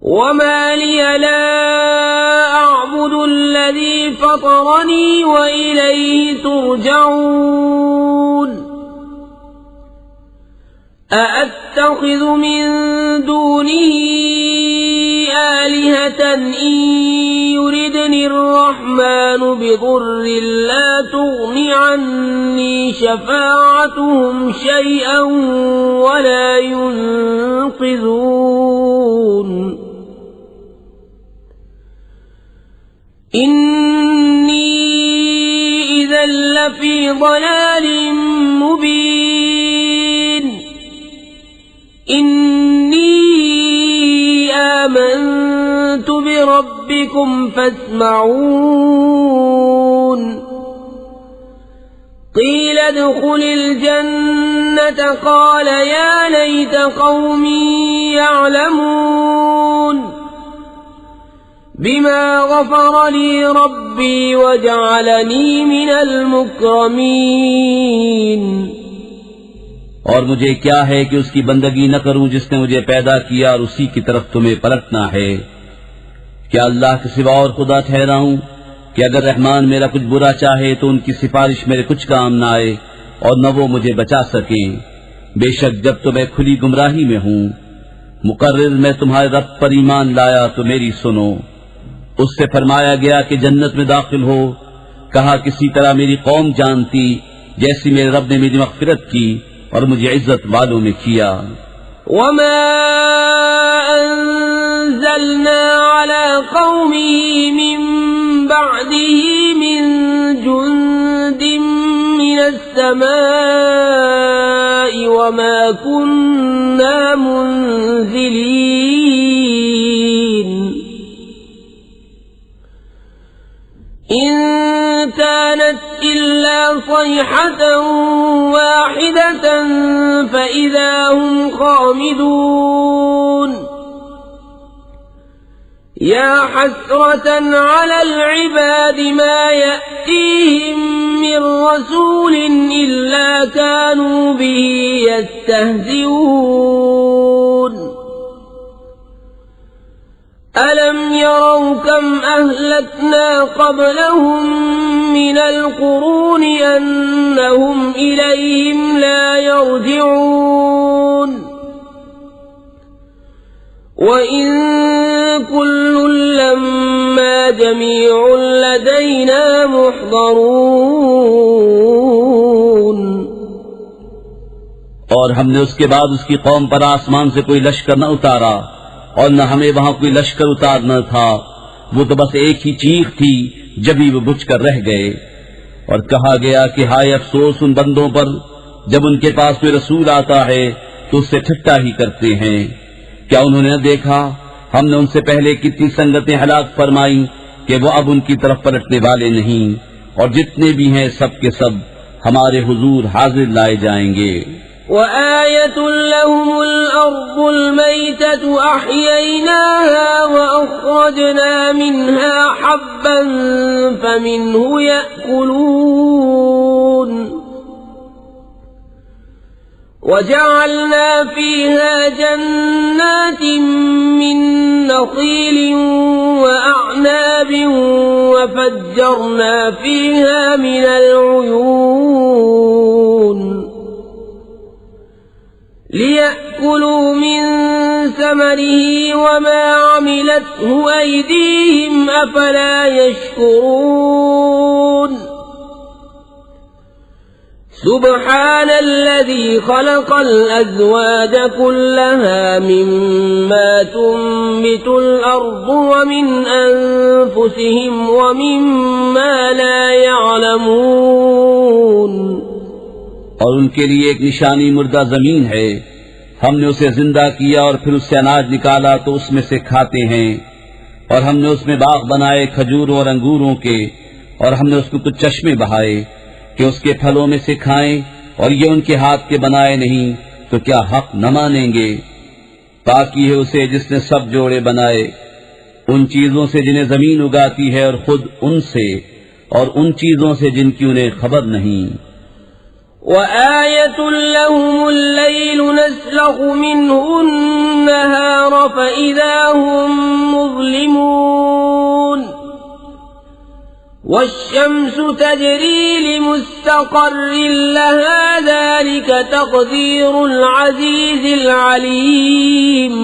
वमा लिया ला अअबुदुल्लज़ी फ़तरनी व इलैहि तुरजऊन अअत्तख़िज़ु मिन दूनिही आलिहतन इन युरिदनिर्रहमानु बिदुर्रिन ला तुग़नि अन्नी शफ़ाअतुहुम शयअन वला युनक़िज़ून इन्नी इज़न लफ़ी ضलालिन मुबीन इन्नी आमन्तु बिरब्बिकुम फस्मऊन क़ील उद्ख़ुलिल जन्नत क़ाल या लैत क़ौमी यअलमून बिमा ग़फ़र ली रब्बी वजअलनी मिनल मुक्रमीन। और मुझे क्या है कि उसकी बंदगी न करूं जिसने मुझे पैदा किया और उसी की तरफ तुम्हें पलटना है। क्या अल्लाह के सिवा और खुदा ठहराऊं कि अगर रहमान मेरा कुछ बुरा चाहे तो उनकी सिफारिश मेरे कुछ काम न आए और न वो मुझे बचा सकें। बेशक जब तो मैं खुली गुमराही में हूं, मुकर्रिर मैं तुम्हारे रब पर ईमान लाया तो मेरी सुनो। उससे फरमाया गया कि जन्नत में दाखिल हो। कहा किसी तरह मेरी कौम जानती जैसी मेरे रब ने मेरी मग़फ़िरत की और मुझे इज्जत वालों में किया। वमा अंज़लना अला क़ौमिही मिन बअदिही मिन जुंदिन मिनस समाई वमा कुन्ना मुंज़िलीन इन कानत इल्ला सयहतन वाहिदतन फ़इज़ा हुम ख़ामिदून या हस्रतन अलल इबादि मा यअतीहिम मिन रसूलिन इल्ला कानू बिही यस्तहज़िऊन अलम यरौ कम अहलकना क़ब्लहुम मिनल क़ुरूनि अन्नहुम इलैहिम ला यरजिऊन व इन कुल्लुन लम्मा जमीउन लदैना मुहज़रून। और हमने उसके बाद उसकी कौम पर आसमान से कोई लश्कर न उतारा और न हमें वहां कोई लश्कर उतारना था। वो तो बस एक ही चीख थी जब ही वो बुझकर रह गए। और कहा गया कि हाय अफसोस उन बंदों पर जब उनके पास कोई रसूल आता है तो उससे ठट्ठा ही करते हैं। क्या उन्होंने न देखा हमने उनसे पहले कितनी संगतें हलाक फरमाई कि वो अब उनकी तरफ पलटने वाले नहीं, और जितने भी हैं सब के सब हमारे हुजूर हाजिर लाए जाएंगे। वआयतुन लहुमुल अर्दुल मैततु अह्यैनाहा वअख़रजना मिन्हा हब्बन फमिन्हु यअकुलून वजअलना फीहा जन्नातिन मिन नख़ीलिन वअअनाबिन वफज्जरना फीहा मिनल उयून लियअकुलू मिन समरिही वमा अमिलतहु अयदीहिम अफला यशकुरून सुब्हानल्लज़ी खलक़ल अज़वाज कुल्लहा मिम्मा तुंबितुल अर्दु व मिन अनफुसिहिम व मिम्मा ला यअलमून। और उनके लिए एक निशानी मुर्दा जमीन है। हमने उसे जिंदा किया और फिर उससे अनाज निकाला तो उसमें से खाते हैं। और हमने उसमें बाग बनाए खजूरों और अंगूरों के, और हमने उसमें कुछ चश्मे बहाए कि उसके फलों में से खाएं। और ये उनके हाथ के बनाए नहीं तो क्या हक न मानेंगे। पाकी है उसे जिसने सब जोड़े बनाए, उन चीजों से जिन्हें जमीन उगाती है और खुद उनसे, और उन चीजों से जिनकी उन्हें खबर नहीं। वआयतुन लहुमुल लैलु नस्लखु मिन्हु النهار فإذا هم مظلمون والشمس تجري لمستقر لها ذلك تقدير العزيز العليم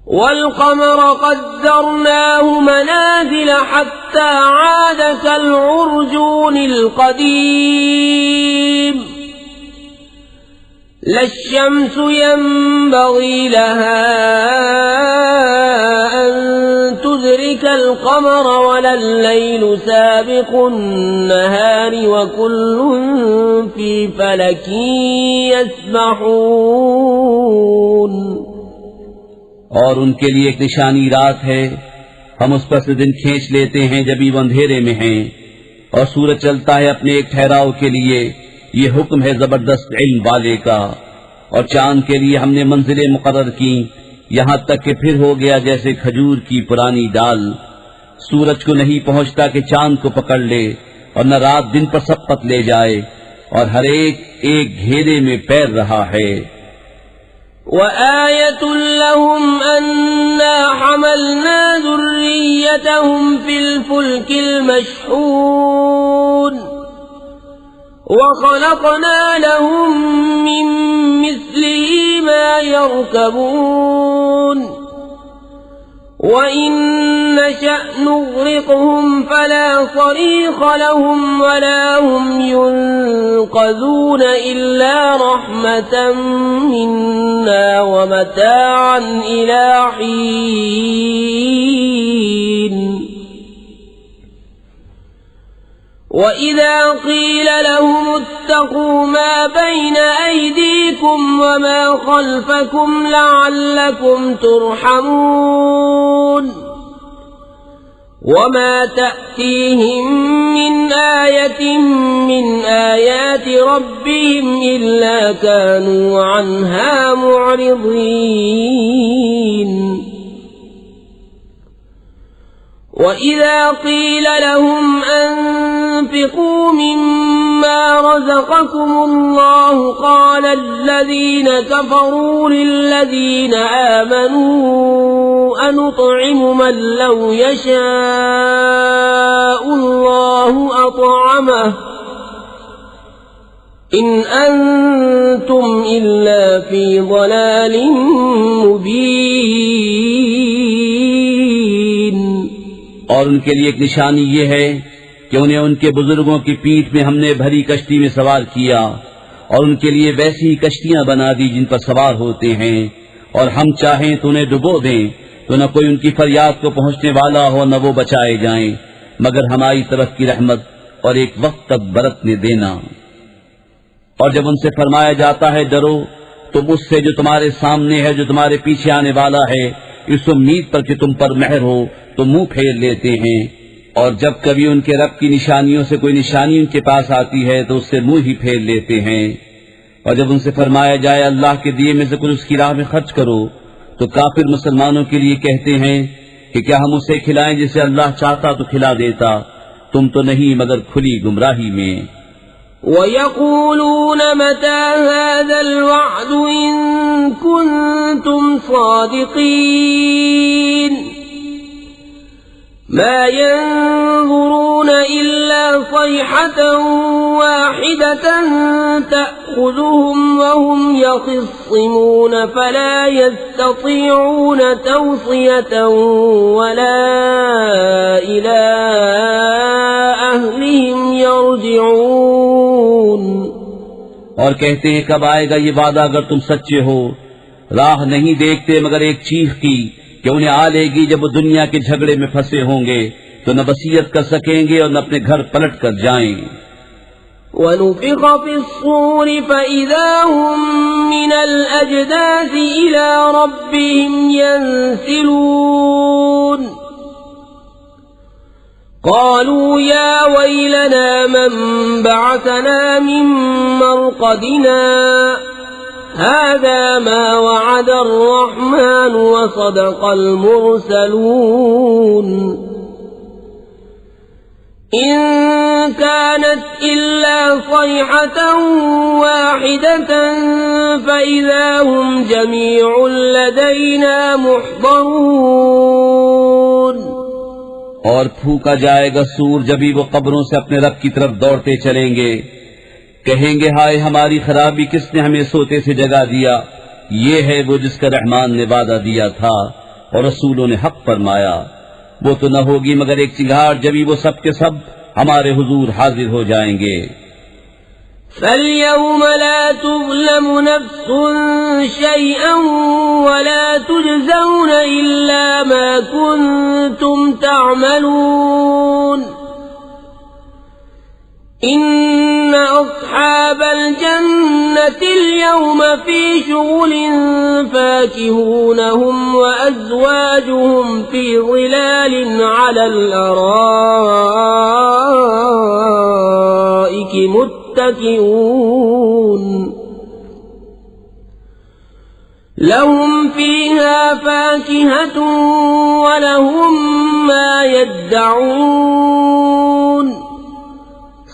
والقمر قدرناه منازل حتى عاد كالعرجون القديم لا الشمس ينبغي لها أن تدرك القمر ولا الليل سابق النهار وكل في فلك يسبحون और उनके लिए एक निशानी रात है, हम उस पर से दिन खींच लेते हैं जब वो अंधेरे में हैं, और सूरज चलता है अपने एक ठहराव के लिए। ये हुक्म है जबरदस्त इल्म वाले का। और चांद के लिए हमने मंजिलें मुकर्रर की, यहाँ तक कि फिर हो गया जैसे खजूर की पुरानी डाल। सूरज को नहीं पहुँचता कि चांद को पकड़ ले, और न रात दिन पर सबकत ले जाए, और हर एक एक घेरे में पैर रहा है। وآية لهم أنا حملنا ذريتهم في الفلك المشحون وخلقنا لهم من مثله ما يركبون وإن نشأ نغرقهم فلا صريخ لهم ولا هم ينقذون إلا رحمة منا ومتاعا إلى حين وإذا قيل لهم اتقوا ما بين أيديكم وما خلفكم لعلكم ترحمون وما تأتيهم من آية من آيات ربهم إلا كانوا عنها معرضين وإذا قيل لهم أنفقوا مما رزقكم الله قال الذين كفروا للذين آمنوا أنطعم من لو يشاء الله أطعمه إن أنتم إلا في ضلال مبين और उनके लिए एक निशानी ये है कि उन्हें उनके बुजुर्गों की पीठ में हमने भरी कश्ती में सवार किया, और उनके लिए वैसी कश्तियां बना दी जिन पर सवार होते हैं, और हम चाहें तो उन्हें डुबो दें तो न कोई उनकी फरियाद को पहुंचने वाला हो न वो बचाए जाएं, मगर हमारी तरफ की रहमत और एक वक्त तक बरतने देना। और जब उनसे फरमाया जाता है डरो, तो उससे जो तुम्हारे सामने है, जो तुम्हारे पीछे आने वाला है, इस उम्मीद पर कि तुम पर मेहर हो, तो मुंह फेर लेते हैं। और जब कभी उनके रब की निशानियों से कोई निशानी उनके पास आती है तो उससे मुंह ही फेर लेते हैं। और जब उनसे फरमाया जाए अल्लाह के दिए में से कुछ उसकी राह में खर्च करो, तो काफिर मुसलमानों के लिए कहते हैं कि क्या हम उसे खिलाएं जिसे अल्लाह चाहता तो खिला देता, तुम तो नहीं मगर खुली गुमराही में। وَيَقُولُونَ مَتَى هَذَا الْوَعْدُ إِن كُنتُمْ صَادِقِينَ ما ينظرون إلا صيحة واحدة تأخذهم وهم يخصمون فلا يستطيعون توصية ولا إلى أهلهم يرجعون और कहते हैं कब आएगा ये वादा अगर तुम सच्चे हो। राह नहीं देखते मगर एक चीख की कि उन्हें आ लेगी जब वो दुनिया के झगड़े में फंसे होंगे, तो न वसीयत कर सकेंगे और न अपने घर पलट कर जाएं। وَنُفِخَ فِي الصُّورِ فَإِذَا هُم مِّنَ الْأَجْدَاثِ إِلَى رَبِّهِمْ يَنسِلُونَ قَالُوا يَا وَيْلَنَا مَن بَعَثَنَا مِن مَّرْقَدِنَا هذا ما وعد الرحمن وصدق المرسلون إن كانت إلا صيحة واحدة فإذا هم جميع لدينا محضرون। और फूका जाएगा सूर जब ही वो कब्रों से अपने रब की तरफ दौड़ते चलेंगे। कहेंगे हाय हमारी खराबी, किसने हमें सोते से जगा दिया। ये है वो जिसका रहमान ने वादा दिया था और रसूलों ने हक फरमाया। वो तो न होगी मगर एक चिंगार जब ही वो सब के सब हमारे हुजूर हाजिर हो जाएंगे। فَالْيَوْمَ لَا تُظْلَمُ نَفْسٌ شَيْئًا وَلَا تُجْزَوْنَ إِلَّا مَا كُنتُمْ تَعْمَلُونَ إِنَّ أَصْحَابَ الْجَنَّةِ الْيَوْمَ فِي شُغُلٍ فَاكِهُونَ هُمْ وَأَزْوَاجُهُمْ فِي ظِلَالٍ عَلَى الْأَرَائِكِ متكئون لهم فيها فاكهة ولهم ما يدعون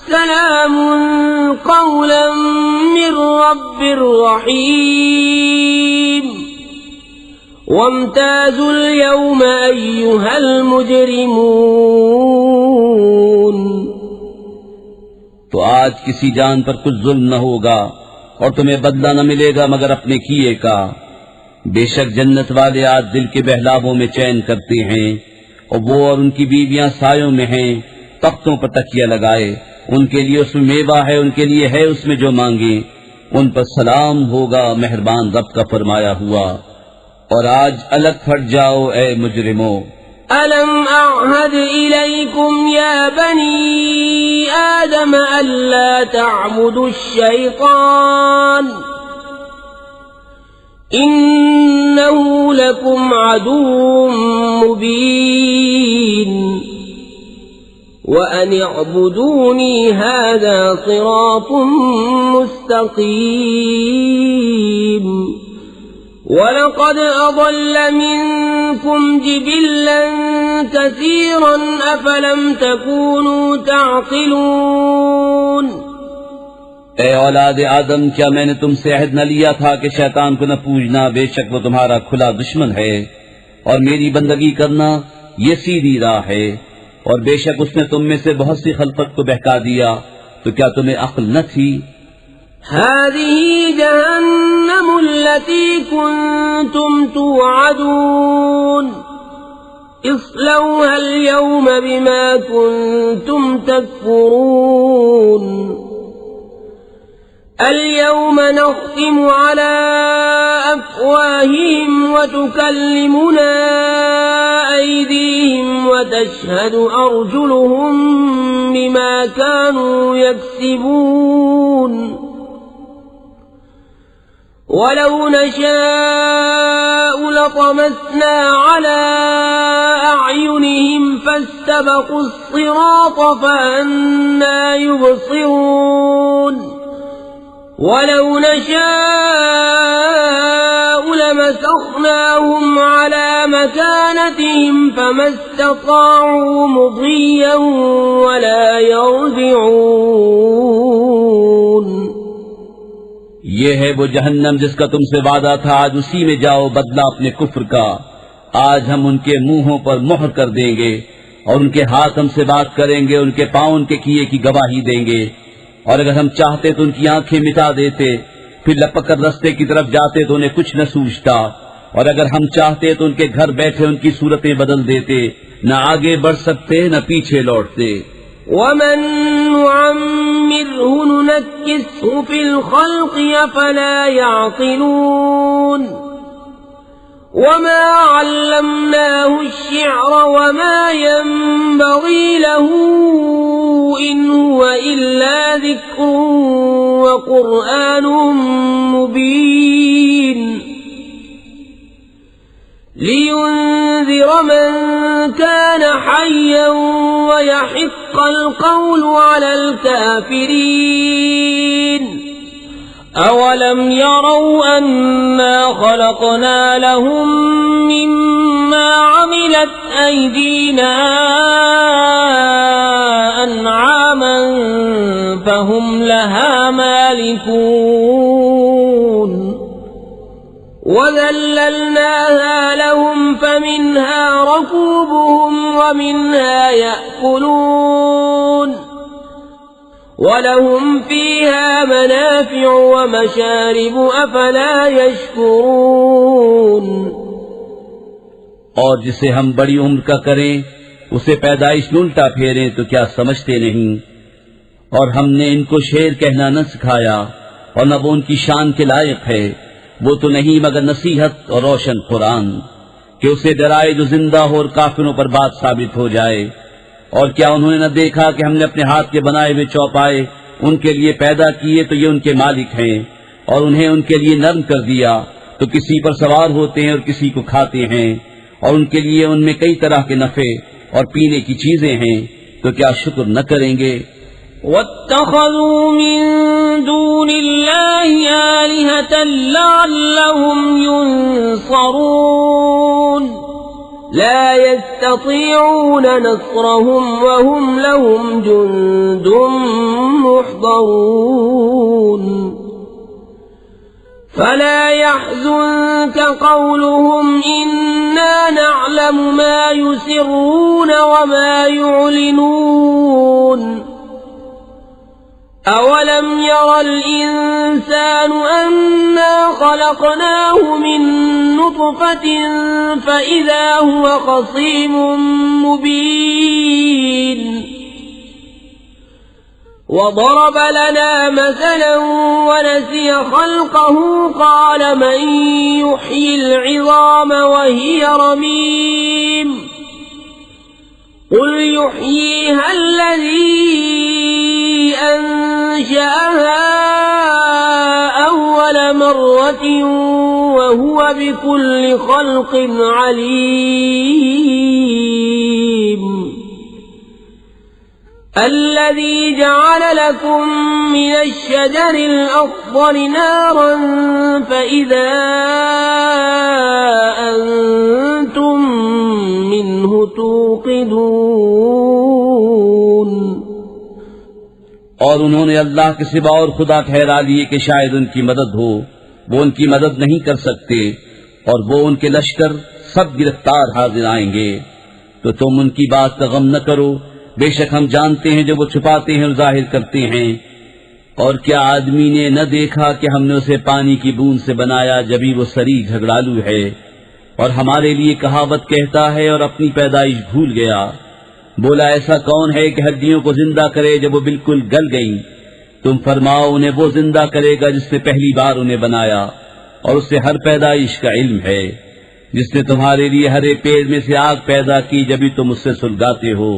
سلام قولا من رب رحيم وامتازوا اليوم أيها المجرمون। तो आज किसी जान पर कुछ जुल्म न होगा और तुम्हें बदला न मिलेगा मगर अपने किए का। बेशक जन्नत वाले आज दिल के बहलावों में चैन करते हैं और वो और उनकी बीवियां सायों में हैं, तख्तों पर तकिया लगाए। उनके लिए उसमें मेवा है, उनके लिए है उसमें जो मांगे। उन पर सलाम होगा मेहरबान रब का फरमाया हुआ। और आज अलग फट जाओ ए मुजरिमों। ألم أعهد إليكم يا بني آدم ألا تعبدوا الشيطان إنه لكم عدو مبين وأن اعبدوني هذا صراط مستقيم ولقد أضل منكم جبلا كثيرا أفلم تكونوا تعقلون। ए औलाद आदम, क्या मैंने तुमसे अहद न लिया था कि शैतान को न पूजना, बेशक वो तुम्हारा खुला दुश्मन है और मेरी बंदगी करना ये सीधी राह है। और बेशक उसने तुम में से बहुत सी खलकत को बहका दिया, तो क्या तुम्हें अक्ल न थी। هذه جهنم التي كنتم توعدون اصلوها اليوم بما كنتم تكفرون اليوم نختم على أفواههم وتكلمنا أيديهم وتشهد أرجلهم بما كانوا يكسبون ولو نشاء لطمسنا على أعينهم فاستبقوا الصراط فأنى يبصرون ولو نشاء لمسخناهم على مكانتهم فما استطاعوا مضيا ولا يرجعون। ये है वो जहन्नम जिसका तुमसे वादा था, आज उसी में जाओ बदला अपने कुफ्र का। आज हम उनके मुंहों पर मोहर कर देंगे और उनके हाथ हमसे बात करेंगे, उनके पांव उनके किए की गवाही देंगे। और अगर हम चाहते तो उनकी आंखें मिटा देते, फिर लपक कर रास्ते की तरफ जाते तो उन्हें कुछ न सूझता। और अगर हम चाहते तो उनके घर बैठे उनकी सूरतें बदल देते, न आगे बढ़ सकते न पीछे लौटते। ومن نعمره ننكسه في الخلق أفلا يعقلون وما علمناه الشعر وما ينبغي له إن هو إلا ذكر وقرآن مبين لينذر من كان حيا ويحق القول على الكافرين أولم يروا أنا خلقنا لهم مما عملت أيدينا أنعاما فهم لها مالكون وذللناها لهم فمنها ركوبهم ومنها يأكلون ولهم فيها منافع ومشارب أفلا يشكرون। और जिसे हम बड़ी उम्र का करें उसे पैदाइश में उल्टा फेरें तो क्या समझते नहीं। और हमने इनको शेर कहना न सिखाया और न वो उनकी शान के लायक है। वो तो नहीं मगर नसीहत और रोशन कुरान कि उसे डराए जो जिंदा हो और काफिरों पर बात साबित हो जाए। और क्या उन्होंने न देखा कि हमने अपने हाथ के बनाए हुए चौपाए उनके लिए पैदा किए तो ये उनके मालिक हैं और उन्हें उनके लिए नर्म कर दिया तो किसी पर सवार होते हैं और किसी को खाते हैं और उनके लिए उनमें कई तरह के नफे और पीने की चीजें हैं तो क्या शुक्र न करेंगे। वत्तखज़ू मिन दूनिल्लाहि आलिहतन लअल्लहुम युनसरून ला यस्ततीऊन नस्रहुम वहुम लहुम जुंदुम मुहदरून फला यहज़ुनक क़ौलुहुम इन्ना नअलमु मा युसिर्रून वमा युअलिनून अवलम यरल इंसानु अन्ना खलक़नाहु मिन नुत्फ़तिन फ़इज़ा हुवा ख़सीमुम मुबीन وضرب لنا مثلا ونسي خلقه قال من يحيي العظام وهي رميم قل يحييها الذي أنشأها أول مرة وهو بكل خلق عليم الذي جعل لكم من الشجر الأخضر نارا فإذا أنتم منه توقدون। और उन्होंने अल्लाह के सिवा और खुदा ठहरा लिए कि शायद उनकी मदद हो, वो उनकी मदद नहीं कर सकते और वो उनके लश्कर सब गिरफ्तार हाजिर आएंगे। तो तुम उनकी बात का गम न करो, बेशक हम जानते हैं जो वो छुपाते हैं और जाहिर करते हैं। और क्या आदमी ने न देखा कि हमने उसे पानी की बूंद से बनाया जभी वो सरी झगड़ालू है और हमारे लिए कहावत कहता है और अपनी पैदाइश भूल गया। बोला ऐसा कौन है कि हड्डियों को जिंदा करे जब वो बिल्कुल गल गईं। तुम फरमाओ उन्हें वो जिंदा करेगा जिसने पहली बार उन्हें बनाया और उससे हर पैदाइश का इल्म है, जिसने तुम्हारे लिए हरे पेड़ में से आग पैदा की जभी तुम उससे सुलगाते हो।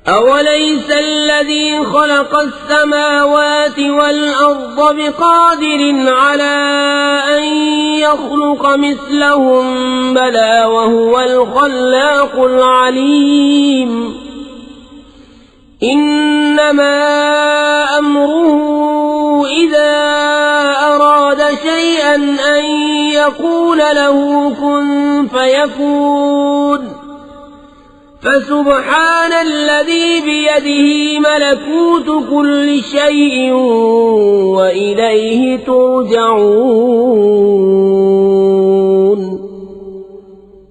أوليس الذي خلق السماوات والأرض بقادر على أن يخلق مثلهم بلى وهو الخلاق العليم إنما أمره إذا أراد شيئا أن يقول له كن فيكون فسبحان الذي بيده ملكوت كل شيء وإليه ترجعون।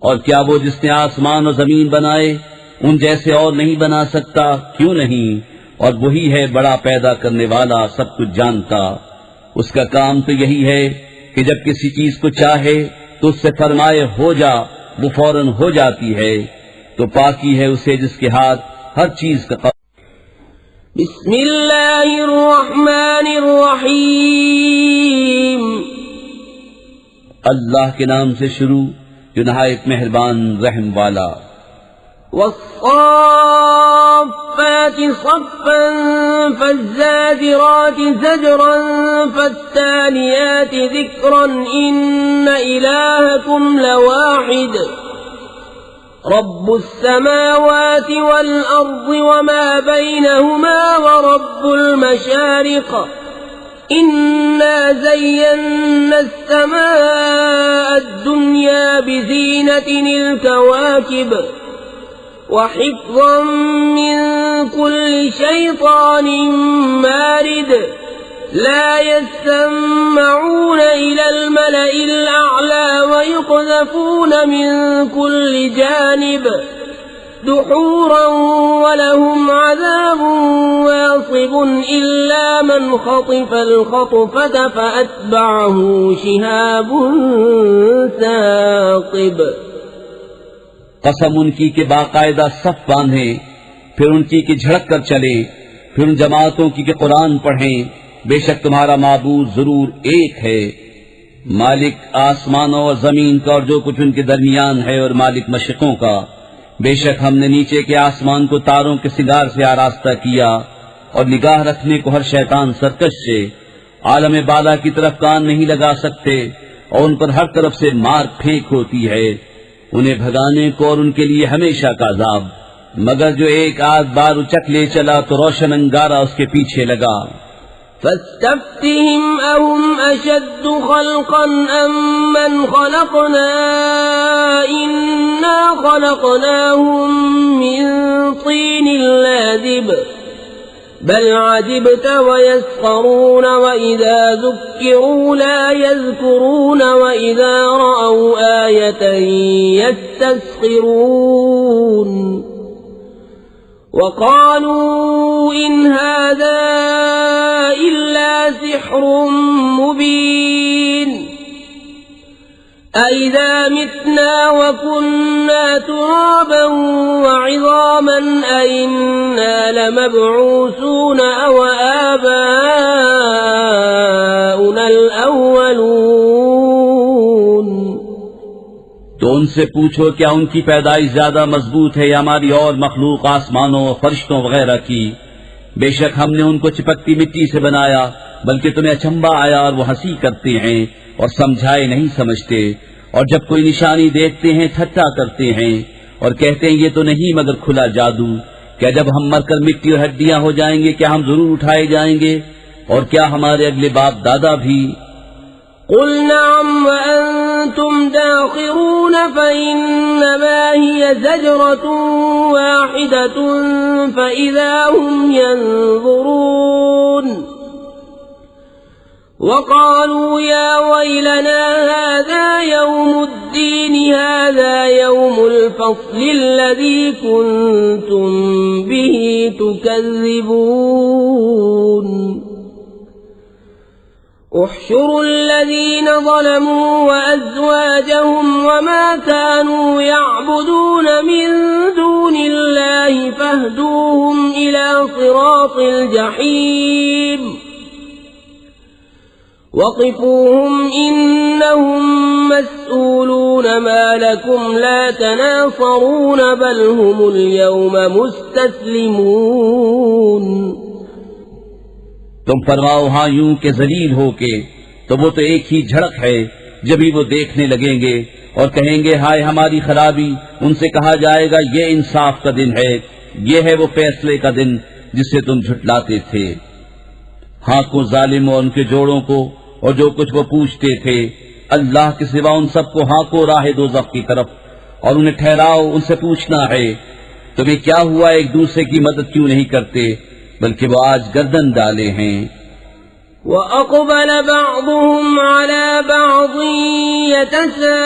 और क्या वो जिसने आसमान और जमीन बनाए उन जैसे और नहीं बना सकता? क्यों नहीं? और वही है बड़ा पैदा करने वाला, सब कुछ जानता। उसका काम तो यही है कि जब किसी चीज को चाहे तो उससे फरमाए हो जा, वो फौरन हो जाती है। तो पाकी है उसे जिसके हाथ हर चीज का। बिस्मिल्लाहिर्रहमानिर्रहीम। अल्लाह के नाम से शुरू जो नहायत मेहरबान रहम वाला। वस्साफ़ाति सफ़्फ़न फ़ज़्ज़ाजिराति ज़जरन फ़त्तालियाति ज़िक्रन इन्न इलाहकुम लवाहिद रब्बुस समावाति वल अर्ज़ि वमा बैनहुमा व रब्बुल मशारिक़ इन्ना ज़य्यन्ना अस्समाअ अद्दुन्या बिज़ीनतिनिल कवाकिब وحفظا من كل شيطان مارد لا يسمعون إلى الملأ الأعلى ويقذفون من كل جانب دحورا ولهم عذاب واصب إلا من خطف الخطفة فأتبعه شهاب ثاقب। कसम उनकी के बाकायदा सफ बांधे, फिर उनकी की झड़क कर चले, फिर उन जमातों की के कुरान पढ़ें। बेशक तुम्हारा माबूद जरूर एक है, मालिक आसमानों और जमीन का और जो कुछ उनके दरमियान है, और मालिक मशरिकों का। बेशक हमने नीचे के आसमान को तारों के सिंगार से आरास्ता किया और निगाह रखने को हर शैतान सरकश से। आलम बाला की तरफ कान नहीं लगा सकते और उन पर हर तरफ से मार फेंक होती है, उन्हें भगाने को और उनके लिए हमेशा का अजाब। मगर जो एक आध बार उचक ले चला तो रोशन अंगारा उसके पीछे लगा। फस्तफ्तिहिम अहुम अशद्दु खल्क़न अम्मन खलक़ना इन्ना खलक़नाहुम मिन तीनिन लाज़िब बल अजिब्त वयस्खरून वइज़ा ज़ुक्किरू ला यज़्कुरून वइज़ा रअव आयतन यस्तस्खिरून वक़ालू इन हाज़ा इल्ला सिह्रुम मुबीन अइज़ा मितना वकुन्ना तुराबन वइज़ामन अइन्ना लमबऊसून अव आबाउना अल-अव्वलून। तो उनसे पूछो क्या उनकी पैदाइश ज्यादा मजबूत है या हमारी और मखलूक आसमानों और फरिश्तों वगैरह की। बेशक हमने उनको चिपकती मिट्टी से बनाया, बल्कि तुम्हें अचंबा आया और वो हंसी करते हैं और समझाए नहीं समझते। और जब कोई निशानी देखते हैं ठट्ठा करते हैं और कहते हैं ये तो नहीं मगर खुला जादू। क्या जब हम मरकर मिट्टी और हड्डियां हो जाएंगे क्या हम जरूर उठाए जाएंगे, और क्या हमारे अगले बाप दादा भी। कुल नअम व अंतुम दाखिरून फइन्नमा हिय ज़जरतुन वाहिदतुन फइज़ा हुम यंज़ुरून वक़ालू या वैलना हाज़ा यौमुद्दीन हाज़ा यौमुल फ़स्ल अल्लज़ी कुन्तुम बिही तुकज़्ज़िबून। احشروا الذين ظلموا وأزواجهم وما كانوا يعبدون من دون الله فاهدوهم إلى صراط الجحيم وقفوهم إنهم مسؤولون ما لكم لا تناصرون بل هم اليوم مستسلمون। तुम फरमाओ हाँ यूं के जलील हो के, तो वो तो एक ही झड़क है। जब ही वो देखने लगेंगे और कहेंगे हाय हमारी खराबी, उनसे कहा जाएगा ये इंसाफ का दिन है, ये है वो फैसले का दिन जिससे तुम झुटलाते थे। हाँ को जालिम और उनके जोड़ों को और जो कुछ वो पूछते थे, अल्लाह के सिवा उन सबको हाँ को राह दोज़ख की तरफ, और उन्हें ठहराओ उनसे पूछना है तुम्हें क्या हुआ, एक दूसरे की मदद क्यों नहीं करते, बल्कि वो आज गर्दन डाले हैं। वअक़बल बअज़ुहुम अला बअज़िन यतसाअलून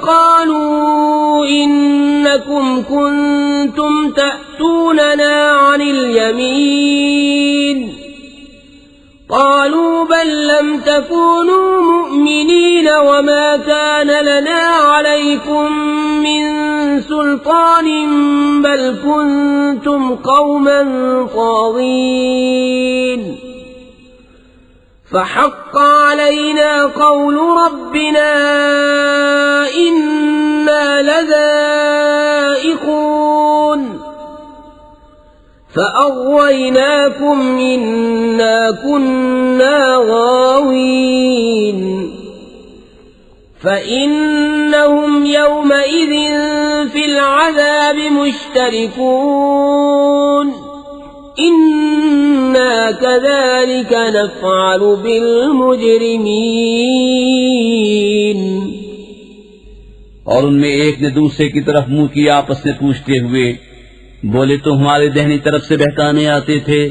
क़ालू इन्नकुम कुन्तुम तअतूनना अनिल यमीन क़ालू बल लम तकूनू मुअमिनीन वमा कान लना अलैकुम मिन सुल्तान बल कुन्तुम कौमन ताग़ीन फहक़्क़ अलैना क़ौलु रब्बिना इन्ना लज़ाइक़ून फअग़वयनाकुम इन्ना कुन्ना गावीन فإنهم يومئذ في العذاب مشتركون إنا كذلك نفعل بالمجرمين। और उनमें एक ने दूसरे की तरफ मुंह किया आपस में पूछते हुए, बोले तो हमारे दाहिनी तरफ से बहकाने आते थे,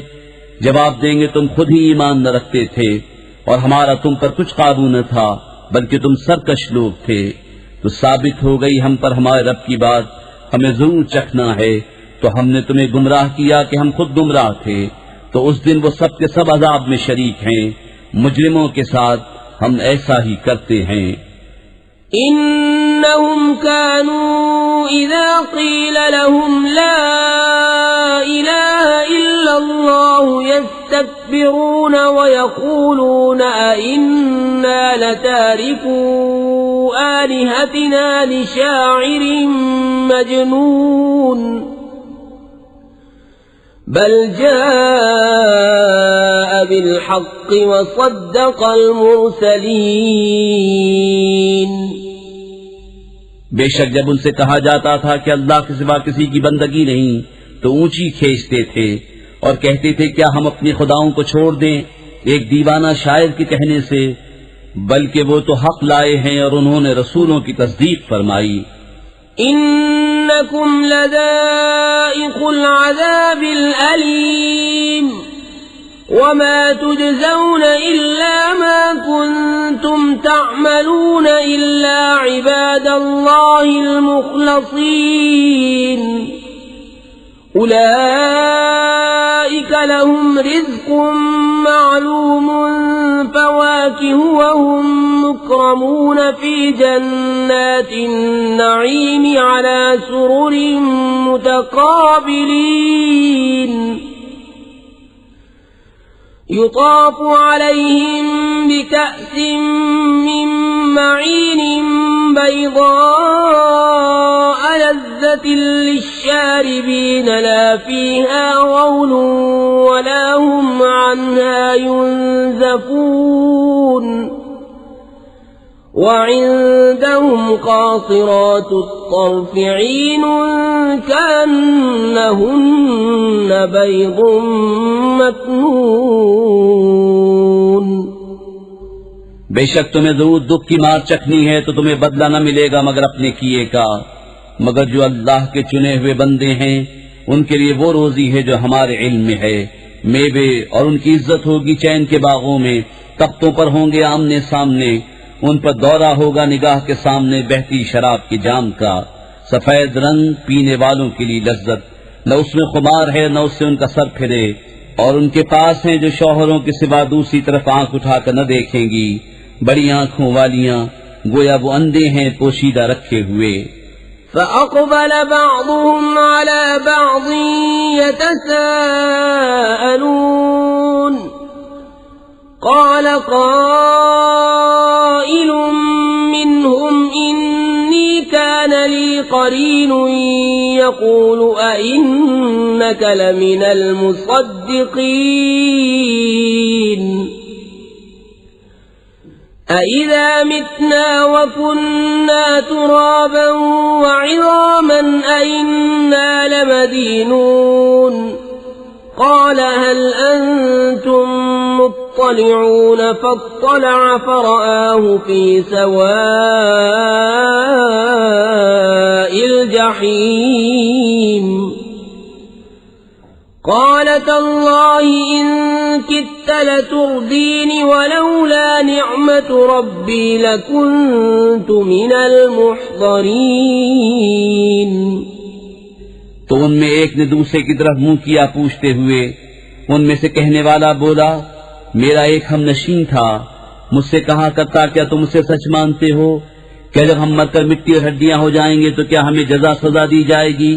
जवाब देंगे तुम खुद ही ईमान न रखते थे और हमारा तुम पर कुछ काबू न था, बल्कि तुम सरकश लोग थे। तो साबित हो गई हम पर हमारे रब की बात, हमें जरूर चखना है। तो हमने तुम्हें गुमराह किया कि हम खुद गुमराह थे। तो उस दिन वो सब के सब अजाब में शरीक हैं। मुजरिमों के साथ हम ऐसा ही करते हैं। इन्नहुम कानू इज़ा क़ील लहुम ला इलाहा इल्लल्लाहु यस्तकबिरून व यक़ूलून अइन्ना लतारिकू आलिहतिना लिशाइरिन मजनून बल जाअ बिलहक़्क़ व सद्दक़ल मुरसलीन। बेशक जब उनसे कहा जाता था कि अल्लाह के सिवा किसी की बंदगी नहीं, तो ऊंची खींचते थे और कहते थे क्या हम अपने खुदाओं को छोड़ दें एक दीवाना शायर के कहने से, बल्कि वो तो हक लाए हैं और उन्होंने रसूलों की तस्दीक फरमाई। इन्नकुम लज़ाइक़ुल अज़ाबिल अलीम वमा तुजज़ौन इल्ला मा कुन्तुम तअमलून इल्ला इबादल्लाहिल मुख़लसीन उलाइक लहुम रिज़्क़ुम मालूमुन फवाकिहु व हुम मुक्रमून फी जन्नातिन नईम अला सुरुरिन मुतक़ाबिलीन युताफ़ु अलैहिम बिकअसिन मिन मईन बैज़ाअ लज़्ज़तिन लिश्शारिबीन ला फ़ीहा ग़ौलुन वला हुम अन्हा युनज़फ़ून वዒंदहुम क़ासिरातु त्तर्फ़ ईन कअन्नहुन्न बैज़ुम मकनून। बेशक तुम्हें जरूर दुख की मार चखनी है, तो तुम्हें बदला न मिलेगा मगर अपने किए का। मगर जो अल्लाह के चुने हुए बंदे हैं उनके लिए वो रोजी है जो हमारे इल्म में है, मेवे और उनकी इज्जत होगी चैन के बागों में, तख्तों पर होंगे आमने सामने, उन पर दौरा होगा निगाह के सामने बहती शराब की जाम का, सफेद रंग पीने वालों के लिए लज्जत, न उसमें खुमार है न उससे उनका सर फिरे। और उनके पास हैं जो शौहरों के सिवा दूसरी तरफ आंख उठाकर न देखेंगी, बड़ी आंखों वालियां, गोया वो अंधे हैं पोशीदा रखे हुए। فأقبل بعضهم على بعض يتساءلون قال قائل منهم إني كان لي قرين يقول أئنك لمن المصدقين أإذا متنا وكنا ترابا وعظاما أئنا لمدينون قال هل أنتم مطلعون فاطلع فرآه في سواء الجحيم قال تالله إن كدت لتردين ولولا نعمة ربي لكنت من المحضرين। तो उनमें एक ने दूसरे की तरफ मुंह किया पूछते हुए, उनमें से कहने वाला बोला, मेरा एक हमनशीन था, मुझसे कहा करता क्या तुम उसे सच मानते हो? क्या जब हम मरकर मिट्टी और हड्डियां हो जाएंगे तो क्या हमें जजा सजा दी जाएगी?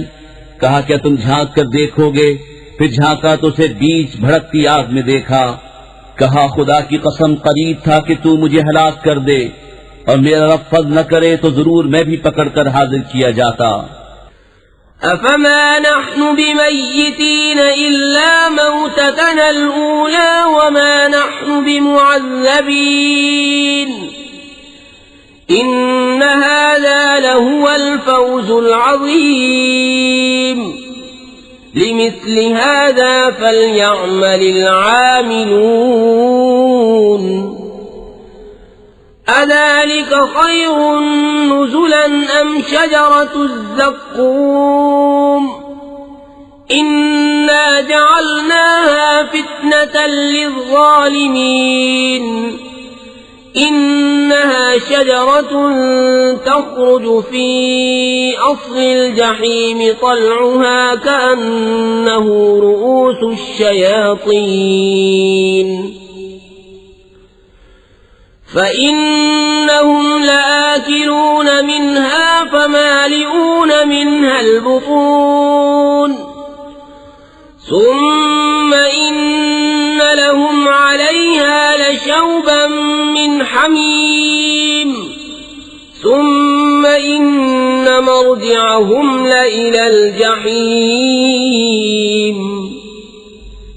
कहा क्या तुम झांक कर देखोगे? फिर झांका तो उसे बीच भड़कती आग में देखा। कहा खुदा की कसम करीब था कि तू मुझे हलाक कर दे और मेरा रब फज़्ल न करे तो जरूर मैं भी पकड़कर हाजिर किया जाता। अफमा नहनु बिमय्यतीन इल्ला मौततना अल-ऊला वमा नहनु बिमुअज़्ज़बीन इन्न हाज़ा लहुवल फ़ौज़ुल अज़ीम लिमिस्ल हाज़ा फलयअमलिल आमिलून أذلك خير نزلا أم شجرة الزقوم إنا جعلناها فتنة للظالمين إنها شجرة تخرج في أصل الجحيم طلعها كأنه رؤوس الشياطين فإنهم لآكلون منها فمالئون منها البطون ثم إن لهم عليها لشوبا من حميم ثم إن مرجعهم لإلى الجحيم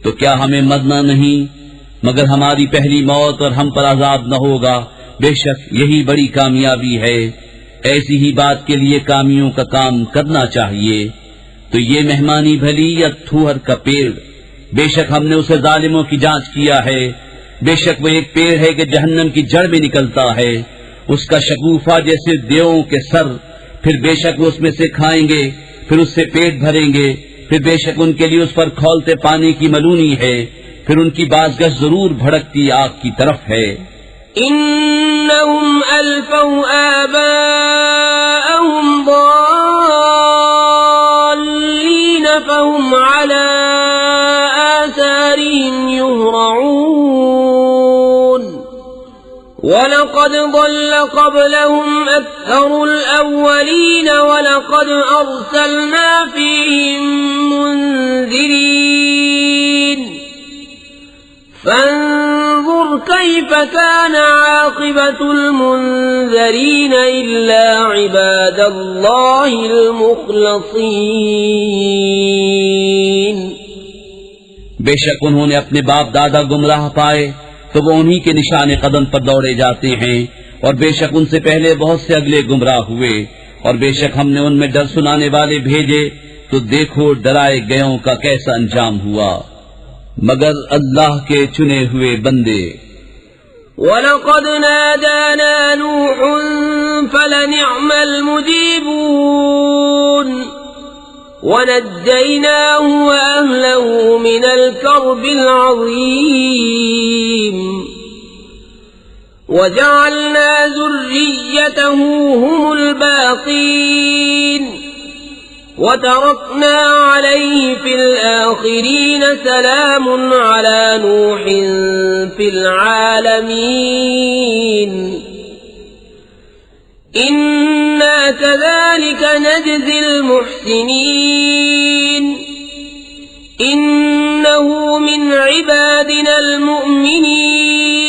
तो क्या हमें मरना नहीं मगर हमारी पहली मौत और हम पर अजाब न होगा। बेशक यही बड़ी कामयाबी है। ऐसी ही बात के लिए कामियों का काम करना चाहिए। तो ये मेहमानी भली या थूहर का पेड़, बेशक हमने उसे जालिमों की जांच किया है। बेशक वो एक पेड़ है कि जहन्नम की जड़ में निकलता है, उसका शगुफा जैसे देवों के सर। फिर बेशक वो उसमें से खाएंगे, फिर उससे पेट भरेंगे। फिर बेशक उनके लिए उस पर खौलते पानी की मलूनी है। फिर उनकी बाज़गश जरूर भड़कती आग की तरफ है। इन्नहुम अल्फौ आबाअहुम ضالين فهم على آثارهم يهرعون ولقد ضل قبلهم أكثر الأولين ولقد أرسلنا فيهم منذرين فانظر كيف كان عاقبة المنذرين إلا عباد الله المخلصين बेशक उन्होंने अपने बाप दादा गुमराह पाए तो वो उन्हीं के निशाने कदम पर दौड़े जाते हैं, और बेशक उनसे पहले बहुत से अगले गुमराह हुए। और बेशक हमने उनमें डर सुनाने वाले भेजे तो देखो डराए गयों का कैसा अंजाम हुआ। मगर अल्लाह के चुने हुए बंदे। वलक़द नादाना नूह फलनिअमल मुजीबून वनज्जयनाहु वअहलहु मिनल कर्बिल अज़ीम वजअलना ज़ुर्रिय्यतहु हुमुल बाक़ीन وتركنا عليه في الآخرين سلام على نوح في العالمين إنا كذلك نجزي المحسنين إنه من عبادنا المؤمنين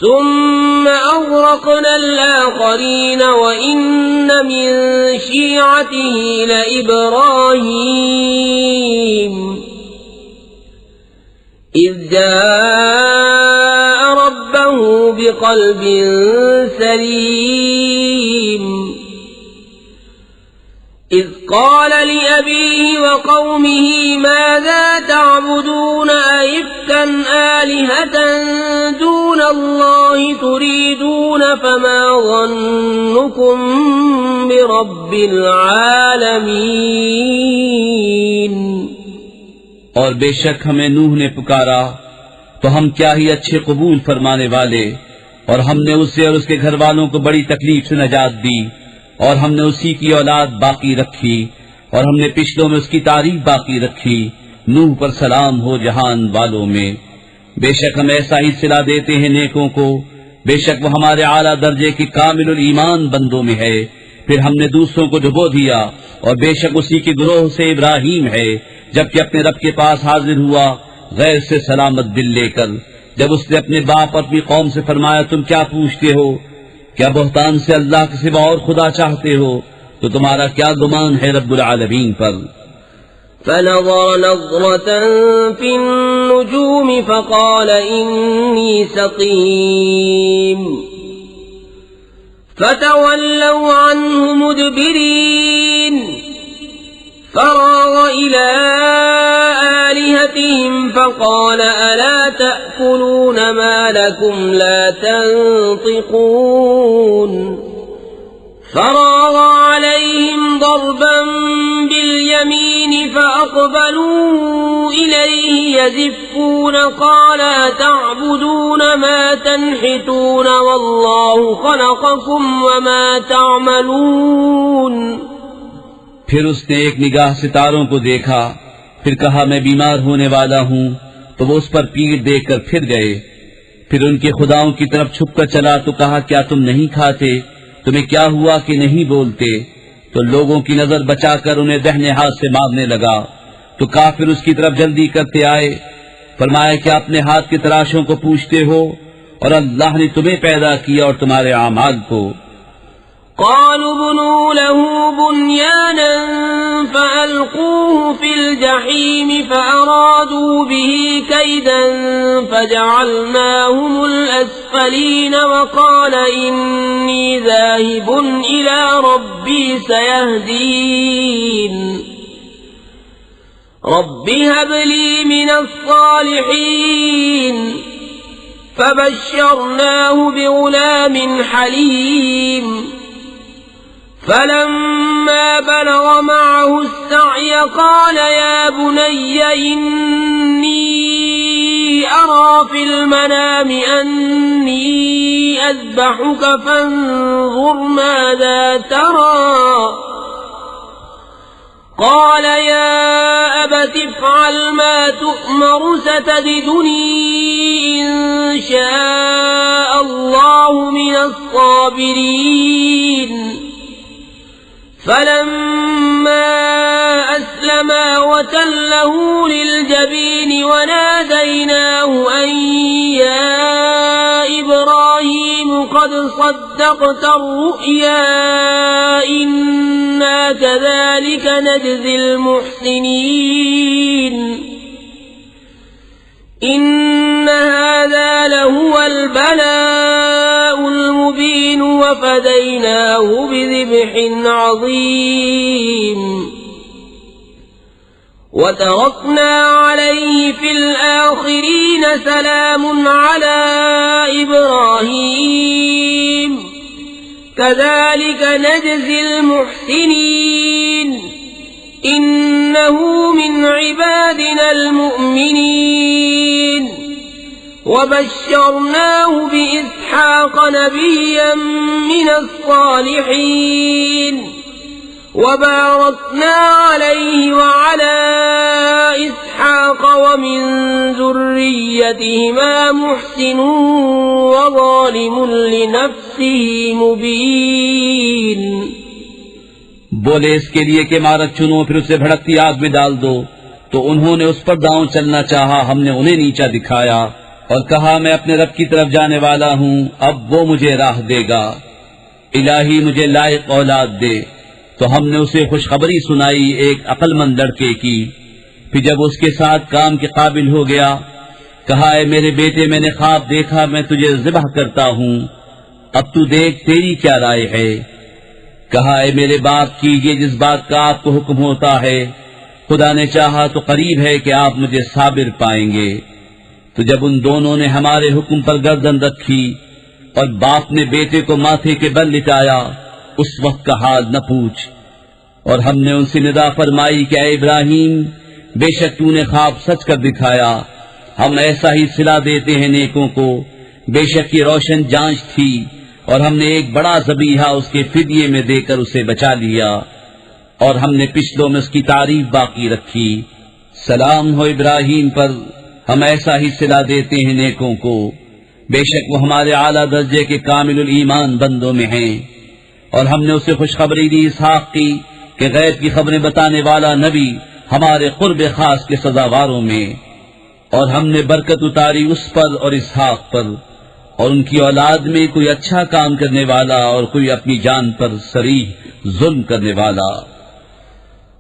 ثم أغرقنا الآخرين وإن من شيعته لإبراهيم إذ جاء ربه بقلب سليم إذ قال لأبيه وقومه ماذا تعبدون أئفكا آلهة دون الله تريدون فما ظنكم برب العالمين और बेशक हमें नूह ने पुकारा तो हम क्या ही अच्छे कबूल फरमाने वाले, और हमने उसे और उसके घर वालों को बड़ी तकलीफ से नजात दी, और हमने उसी की औलाद बाकी रखी, और हमने पिछलों में उसकी तारीफ बाकी रखी। नूह पर सलाम हो जहान वालों में। बेशक हम ऐसा ही सिला देते हैं नेकों को, बेशक वो हमारे आला दर्जे की कामिलुल ईमान बंदों में है। फिर हमने दूसरों को डुबो दिया, और बेशक उसी के ग्रोह से इब्राहीम है, जबकि अपने रब के पास हाजिर हुआ गैर से सलामत दिल लेकर। जब उसने अपने बाप और अपनी कौम से फरमाया तुम क्या पूछते हो, क्या बहुतान से अल्लाह के सिवा और खुदा चाहते हो, तो तुम्हारा क्या गुमान है रब्बुल आलमीन पर। فنظر نظرة في النجوم فقال إني سقيم فتولوا عنه مدبرين فراغ إلى آلهتهم فقال ألا تأكلون ما لكم لا تنطقون فراغ عليهم ضربا باليمين فأقبلوا إليه يزفون قال تعبدون ما تنحتون والله خلقكم وما تعملون। फिर उसने एक निगाह सितारों को देखा, फिर कहा मैं बीमार होने वाला हूँ, तो वो उस पर पीठ देखकर फिर गए। फिर उनके खुदाओं की तरफ छुपकर चला तो कहा क्या तुम नहीं खाते, तुम्हें क्या हुआ कि नहीं बोलते? तो लोगों की नजर बचाकर उन्हें दाहिने हाथ से मारने लगा। तो काफिर उसकी तरफ जल्दी करते आए, फरमाया क्या अपने हाथ की तराशों को पूछते हो, और अल्लाह ने तुम्हें पैदा किया और तुम्हारे आमाल को। قالوا بنوا له بنيانا فألقوه في الجحيم فأرادوا به كيدا فجعلناهم الأسفلين وقال إني ذاهب إلى ربي سيهدين رب هب لي من الصالحين فبشرناه بغلام حليم فلما بلغ معه السعي قال يا بني إني أرى في المنام أني أذبحك فانظر ماذا ترى قال يا أبت افعل ما تؤمر ستجدني إن شاء الله من الصابرين فلما أسلما وتله للجبين وناديناه أن يا إبراهيم قد صدقت الرؤيا إنا كذلك نجزي المحسنين إن هذا لهو البلاء المبين وفديناه بذبح عظيم وتركنا عليه في الآخرين سلام على إبراهيم كذلك نجزي المحسنين إنه من عبادنا المؤمنين وبشرناه بإسحاق نبيا من الصالحين وباركنا عليه وعلى إسحاق ومن ذريتهما محسن وظالم لنفسه مبين। बोले इसके लिए कि मारक चुनो फिर उसे भड़कती आग में डाल दो। तो उन्होंने उस पर दांव चलना चाहा, हमने उन्हें नीचा दिखाया और कहा मैं अपने रब की तरफ जाने वाला हूँ, अब वो मुझे राह देगा। इलाही मुझे लायक औलाद दे। तो हमने उसे खुशखबरी सुनाई एक अक्लमंद लड़के की। फिर जब उसके साथ काम के काबिल हो गया, कहा है मेरे बेटे मैंने ख्वाब देखा, मैं तुझे ज़िबह करता हूँ, अब तू देख तेरी क्या राय है। कहा है मेरे बाप कीजिए जिस बात का आपको हुक्म होता है, खुदा ने चाहा तो करीब है कि आप मुझे साबिर पाएंगे। तो जब उन दोनों ने हमारे हुक्म पर गर्दन रखी और बाप ने बेटे को माथे के बल लिटाया, उस वक्त का हाल न पूछ। और हमने उनसे निदा फरमाई कि ऐ इब्राहिम, बेशक तूने ख्वाब सच कर दिखाया, हम ऐसा ही सिला देते हैं नेकों को। बेशक ये रोशन जांच थी और हमने एक बड़ा ज़बीहा उसके फिदिये में देकर उसे बचा लिया और हमने पिछलों में उसकी तारीफ बाकी रखी। सलाम हो इब्राहिम पर, हम ऐसा ही सिला देते हैं नेकों को। बेशक वो हमारे आला दर्जे के कामिलुल ईमान बंदों में हैं। और हमने उसे खुशखबरी दी इसहाक की कि गैब की खबरें बताने वाला नबी हमारे कुर्ब खास के सजावारों में। और हमने बरकत उतारी उस पर और इसहाक पर, और उनकी औलाद में कोई अच्छा काम करने वाला और कोई अपनी जान पर सरीह जुल्म करने वाला।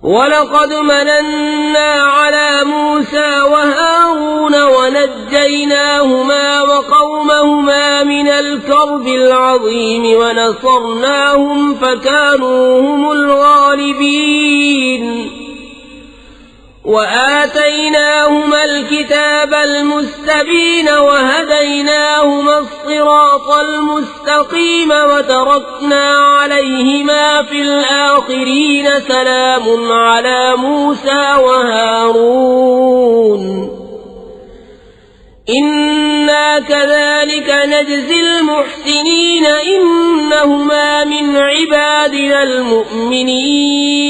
वलक़द मनन्ना अला मूसा व हारून वनज्जयनाहुमा व क़ौमहुमा मिनल कर्बिल अज़ीम व नसरनाहुम फकानू हुमुल गालिबीन व आतैनाहुमा अल किताबल المستبين وهديناهما الصراط المستقيم وتركنا عليهما في الآخرين سلام على موسى وهارون إنا كذلك نجزي المحسنين إنهما من عبادنا المؤمنين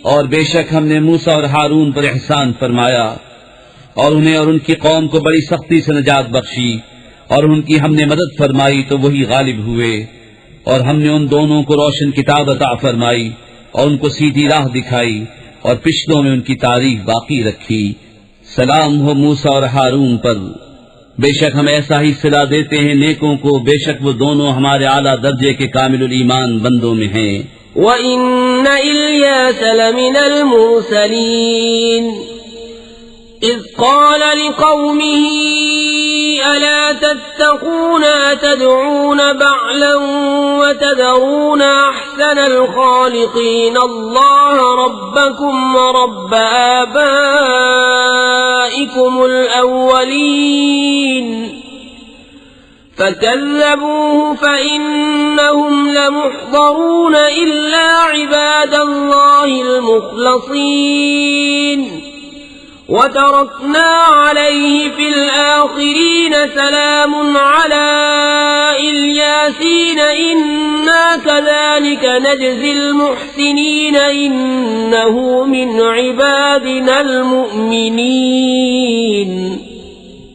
और बेशक हमने मूसा और हारून पर एहसान फरमाया और उन्हें और उनकी कौम को बड़ी सख्ती से निजात बख्शी और उनकी हमने मदद फरमाई तो वही गालिब हुए और हमने उन दोनों को रोशन किताब अता फरमाई और उनको सीधी राह दिखाई और पिछलों में उनकी तारीफ बाकी रखी। सलाम हो मूसा और हारून पर। बेशक हम ऐसा ही सिला देते हैं नेकों को, बेशक वो दोनों हमारे आला दर्जे के कामिलुल ईमान बंदों में हैं। وَإِنَّ إِلْيَاسَ لَمِنَ الْمُرْسَلِينَ إِذْ قَالَ لِقَوْمِهِ أَلَا تَتَّقُونَ أَتَدْعُونَ بَعْلًا وَتَذَرُونَ أَحْسَنَ الْخَالِقِينَ اللَّهَ رَبَّكُمْ وَرَبَّ آبَائِكُمُ الْأَوَّلِينَ فكذبوه فإنهم لمحضرون إلا عباد الله المخلصين وتركنا عليه في الآخرين سلام على الياسين إنا كذلك نجزي المحسنين إنه من عبادنا المؤمنين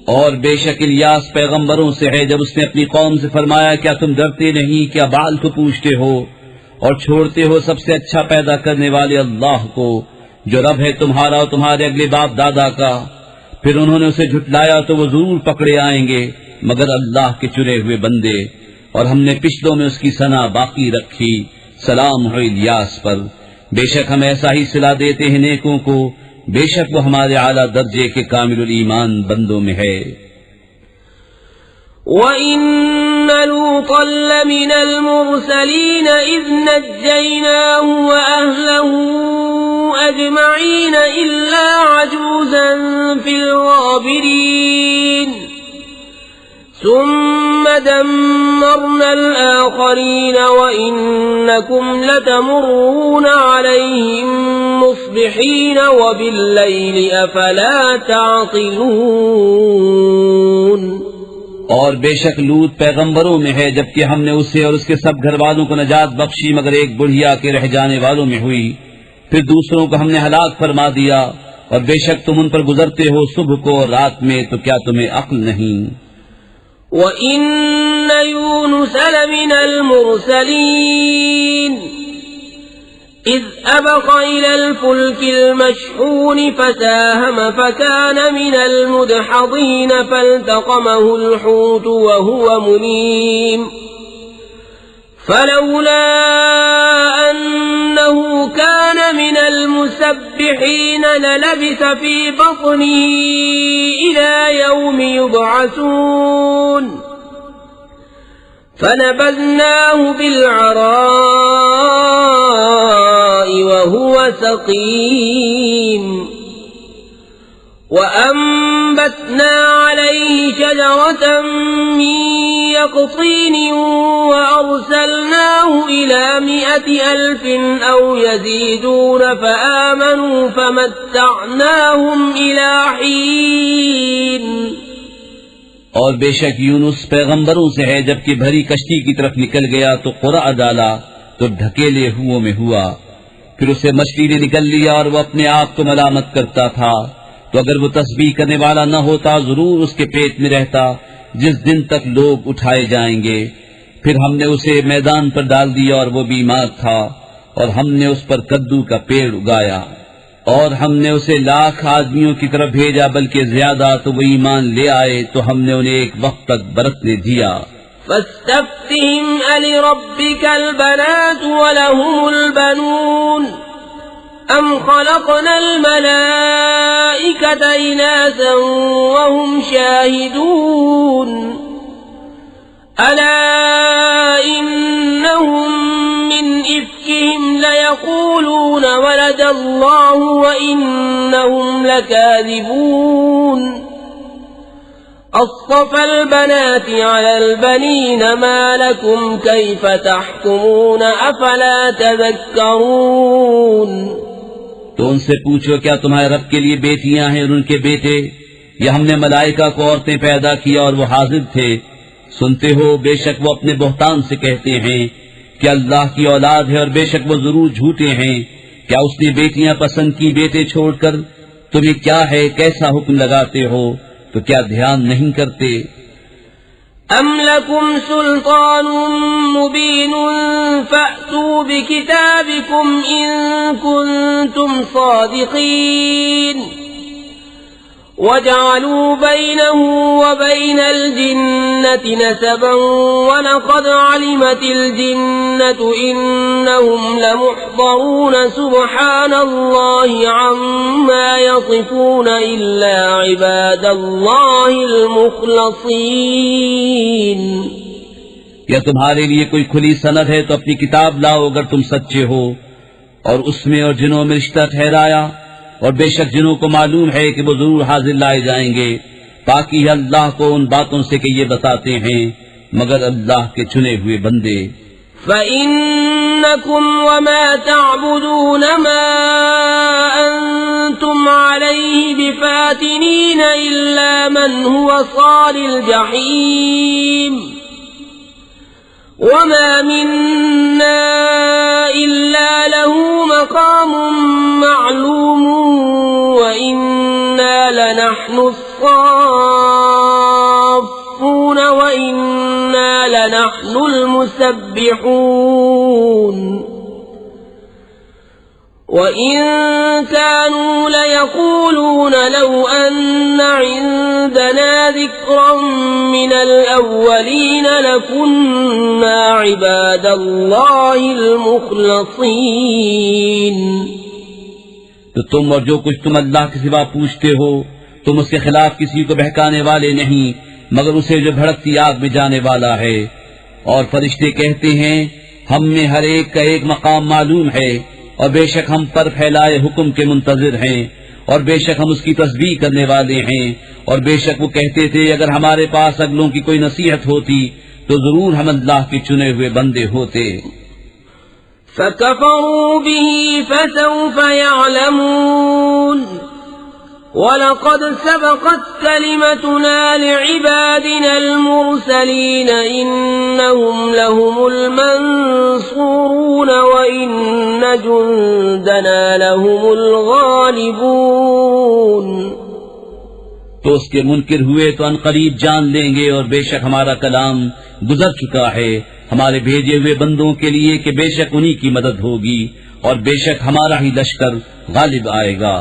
और बेशक इलियास पैगंबरों से है जब उसने अपनी कौम से फरमाया क्या तुम डरते नहीं, क्या बाल को पूछते हो और छोड़ते हो सबसे अच्छा पैदा करने वाले अल्लाह को जो रब है तुम्हारा और तुम्हारे अगले बाप दादा का। फिर उन्होंने उसे झुटलाया तो वो जरूर पकड़े आएंगे मगर अल्लाह के चुने हुए बंदे, और हमने पिछलों में उसकी सना बाकी रखी। सलाम हो इलियास पर। बेशक हम ऐसा ही सिला देते हैं नेकों को, बेशक वो हमारे आला दर्जे के कामिलुल ईमान बंदों में है। وَإِنَّ لُوطًا لَّمِنَ الْمُرْسَلِينَ إِذْ نَجَّيْنَاهُ وَأَهْلَهُ أَجْمَعِينَ إِلَّا عَجُوزًا فِي الْغَابِرِينَ ثُمَّ دَمَّرْنَا الْآخَرِينَ وَإِنَّكُمْ لَتَمُرُّونَ عَلَيْهِمْ مُصْبِحِينَ وَبِاللَّيْلِ أَفَلَا تَعْقِلُونَ और बेशक लूत पैगंबरों में है जबकि हमने उसे और उसके सब घर वालों को नजात बख्शी मगर एक बुढ़िया के रह जाने वालों में हुई। फिर दूसरों को हमने हलाक फरमा दिया और बेशक तुम उन पर गुजरते हो सुबह को और रात में, तो क्या तुम्हें अक्ल नहीं। وَإِنَّ يُونُسَ لَمِنَ الْمُرْسَلِينَ إِذْ أَبَقَ إِلَى الْفُلْكِ الْمَشْحُونِ فَسَاهَمَ فَكَانَ مِنَ الْمُدْحَضِينَ فَالْتَقَمَهُ الْحُوتُ وَهُوَ مُلِيمٌ فَلَوْلَا أَنَّهُ كَانَ مِنَ الْمُسَبِّحِينَ لَلَبِثَ فِي بَطْنِهِ إِلَى يَوْمِ يُبْعَثُونَ فَنَبَذْنَاهُ بِالْعَرَاءِ وَهُوَ سَقِيمٌ وَأَنبَتْنَا عَلَيْهِ شَجَرَةً مِّن يَقْطِينٍ وَأَرْسَلْنَاهُ إِلَى 100,000 أَوْ يَزِيدُونَ فَآمَنُوا فَمَتَّعْنَاهُمْ إِلَى حِينٍ और बेशक यूनुस पैगंबरों से है जबकि भरी कश्ती की तरफ निकल गया तो कुरा डाला तो ढकेले हुओं में हुआ। फिर उसे मछली ने निकल लिया और वो अपने आप को मलामत करता था। तो अगर वो तस्बीह करने वाला न होता जरूर उसके पेट में रहता जिस दिन तक लोग उठाए जाएंगे। फिर हमने उसे मैदान पर डाल दिया और वो बीमार था और हमने उस पर कद्दू का पेड़ उगाया और हमने उसे 1,00,000 आदमियों की तरफ भेजा बल्कि ज्यादा, तो वो ईमान ले आए तो हमने उन्हें एक वक्त तक बरतने दिया। فاستفتهم ألربك البنات ولهم البنون أم خلقنا الملائكة إناثا وهم شاهدون ألا إنهم من إفكهم ليقولون ولد الله وإنهم لكاذبون أصطفى البنات على البنين ما لكم كيف تحكمون أفلا تذكرون। तो उनसे पूछो क्या तुम्हारे रब के लिए बेटियां हैं और उनके बेटे, या हमने मलाइका को औरतें पैदा किया और वो हाजिर थे। सुनते हो बेशक वो अपने बोहतान से कहते हैं कि अल्लाह की औलाद है और बेशक वो जरूर झूठे हैं। क्या उसने बेटियां पसंद की बेटे छोड़कर? तुम्हें क्या है, कैसा हुक्म लगाते हो? तो क्या ध्यान नहीं करते? अम लकुम सुल्तान मुबीन फअतू बिकिताबिकुम इन कुंतुम सादिकीन वजअलू बैनहु व बैनल जिन्नति नसबन वलक़द अलिमतिल जिन्नतु इन्नहुम लमुहदरून सुब्हानल्लाहि अम्मा यसिफून इल्ला इबादल्लाहिल मुखलसीन। या तुम्हारे लिए कोई खुली सनद है तो अपनी किताब लाओ अगर तुम सच्चे हो, और उसमें और जिनों में रिश्ता ठहराया, और बेशक जिनों को मालूम है कि वो जरूर हाजिर लाए जाएंगे। पाकी है अल्लाह को उन बातों से कि ये बताते हैं मगर अल्लाह के चुने हुए बंदे। फ़इन्नकुम वमा तअबुदून मा अंतुम अलैहि बिफातिनीन इल्ला मन हुवा सालिल जहीम वमा मिन्ना इल्ला लहू मक़ामुम मअलूम व इन्ना लनहनु अस्साफ़ून व इन्ना लनहनुल मुसब्बिहून। وإن كانوا ليقولون لو أن عندنا ذكرا من الأولين لكنا عباد الله المخلصين। तो तुम और जो कुछ तुम अल्लाह के सिवा पूछते हो तुम उसके खिलाफ किसी को बहकाने वाले नहीं मगर उसे जो भड़कती आग में जाने वाला है। और फरिश्ते कहते हैं हम में हर एक का एक मकाम मालूम है और बेशक हम पर फैलाए हुक्म के मुंतजिर हैं और बेशक हम उसकी तस्बीह करने वाले हैं। और बेशक वो कहते थे अगर हमारे पास अगलों की कोई नसीहत होती तो जरूर हम अल्लाह के चुने हुए बंदे होते। फकफरू बिही फसौफ यअलमून वलक़द सबक़त कलिमतुना लिइबादिनल मुरसलीन इन्नहुम लहुमुल मंसूरून व इन्न जुंदना लहुमुल गालिबून। तो उसके मुनकिर हुए तो अनकरीब जान लेंगे और बेशक हमारा कलाम गुजर चुका है हमारे भेजे हुए बंदों के लिए कि बेशक उन्हीं की मदद होगी और बेशक हमारा ही लश्कर गालिब आएगा।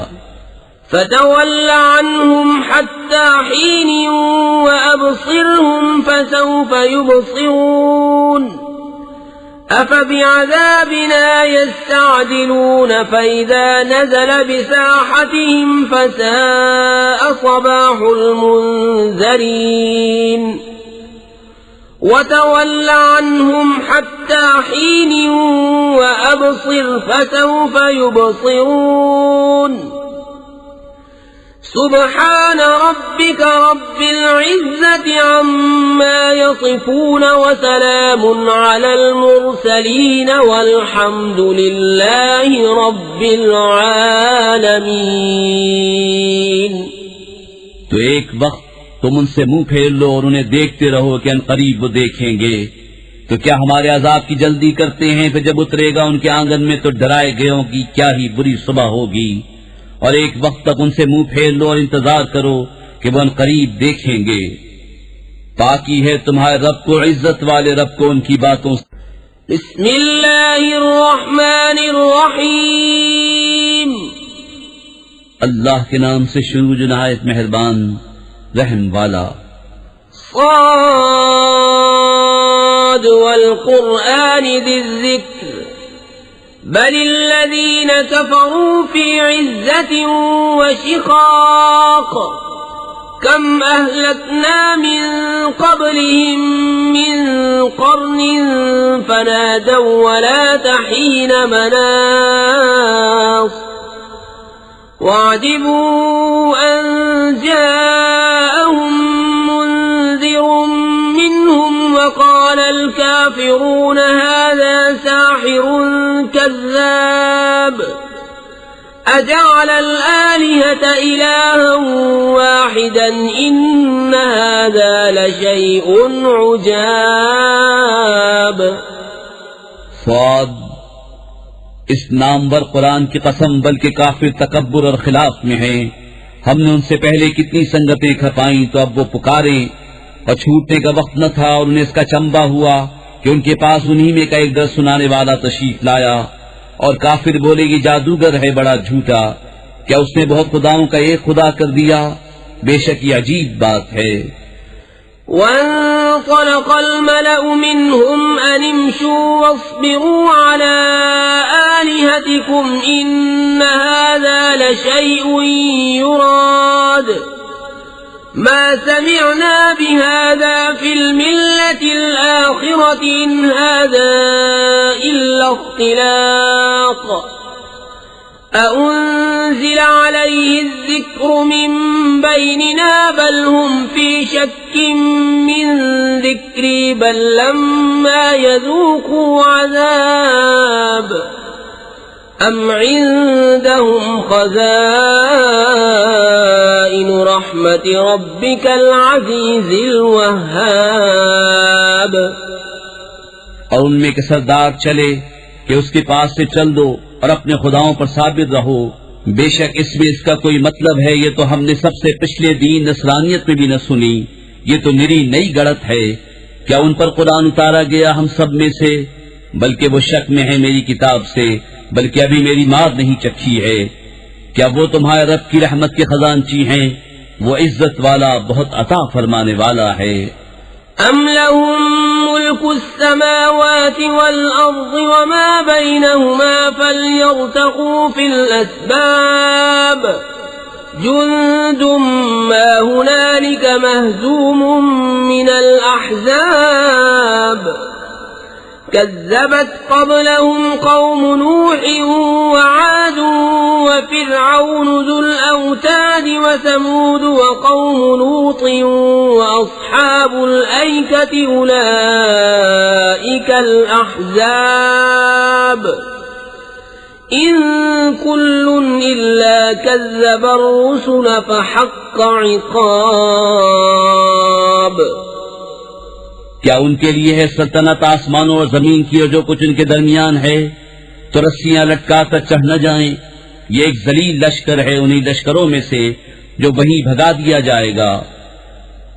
فتول عنهم حتى حين وأبصرهم فسوف يبصرون أفبعذابنا يستعجلون فإذا نزل بساحتهم فساء صباح المنذرين وتول عنهم حتى حين وأبصر فسوف يبصرون سبحان ربك رب العزة عما يصفون وسلام على المرسلين والحمد لله رب العالمين। तो एक वक्त तुम उनसे मुंह फेर लो और उन्हें देखते रहो कि अनकरीब वो देखेंगे। तो क्या हमारे अजाब की जल्दी करते हैं फिर जब उतरेगा उनके आंगन में तो डराए गयों की क्या ही बुरी सुबह होगी। और एक वक्त तक उनसे मुंह फेर लो और इंतजार करो कि वो अनकरीब देखेंगे। पाकी है तुम्हारे रब को इज्जत वाले रब को उनकी बातों से। बिस्मिल्लाहिर्रहमानिर्रहीम अल्लाह के नाम से शुरू जो नहायत मेहरबान रहम वाला। साद वल कुरआनि दिज़्ज़िक्र बलिल्लज़ीन कफ़रू फ़ी इज़्ज़तिन व शिक़ाक़ कम अहलकना मिन क़ब्लिहिम मिन क़र्न फ़नादव वला हीन मनास वअजिबू अन जाअहुम मुन्ज़िरुम मिनहुम वक़ाल अल-काफ़िरून हाज़ा साहिरुन कज़्ज़ाब अजअल अल-आलिहता इलाहन वाहिदन इन्न हाज़ा लशैउन उजाब। स्वाद, इस नामवर कुरान की कसम, बल्कि काफिर तकब्बुर और खिलाफ में हैं। हमने उनसे पहले कितनी संगतें खपाई तो अब वो पुकारे और छूटने का वक्त न था और उन्हें इसका चंबा हुआ कि उनके पास उन्हीं में का एक दर सुनाने वाला तशरीफ लाया। और काफिर बोले ये जादूगर है बड़ा झूठा, क्या उसने बहुत खुदाओं का एक खुदा कर दिया? बेशक ये अजीब बात है। वंतलक़ अल-मलअु मिनहुम अन इम्शू वस्बिरू अला आलिहतिकुम इन्न हाज़ा लशैउन युराद मा समिअना बिहाज़ा फिल मिल्लतिल आखिरति इन हाज़ा इल्ला इख्तिलाक़ अउन्ज़िल अलैहि ज़िक्रु मिन बैनिना बल हुम फी शक्किन मिन ज़िक्री बल लम्मा यज़ूक़ू अज़ाब अम इन्दहुम ख़ज़ाइनु रहमति रब्बिकल अज़ीज़िल वह्हाब। और उनमें के सरदार चले कि उसके पास से चल दो और अपने खुदाओं पर साबित रहो, बेशक इसमें इसका कोई मतलब है, ये तो हमने सबसे पिछले दीन नसरानियत में भी न सुनी, ये तो निरी नई गढ़त है। क्या उन पर कुरान उतारा गया हम सब में से? बल्कि वो शक में है मेरी किताब से, बल्कि अभी मेरी मार नहीं चखी है। क्या वो तुम्हारे रब की रहमत के खजानची हैं? वो इज्जत वाला बहुत अता फरमाने वाला है। अम लहुम मुल्कुस समावाति वल अर्ज़ि वमा बैनहुमा फल्यर्तक़ू फिल अस्बाब जुंदुम मा हुनालिक महज़ूमुम मिनल अहज़ाब कज़्ज़बत क़ब्लहुम क़ौम नूह वआद वफ़िरऔन ज़ुल औताद वसमूद वक़ौम लूत वअस्हाबुल ऐकति उलाइकल अहज़ाब इन कुल्लुन इल्ला कज़्ज़बर रुसुल फ़हक़्क़ इक़ाब। क्या उनके लिए है सल्तनत आसमानों और जमीन की और जो कुछ उनके दरमियान है? तो रस्सियां लटका कर चढ़ न जाएं। ये एक जलील लश्कर है उन्हीं लश्करों में से जो वहीं भगा दिया जाएगा।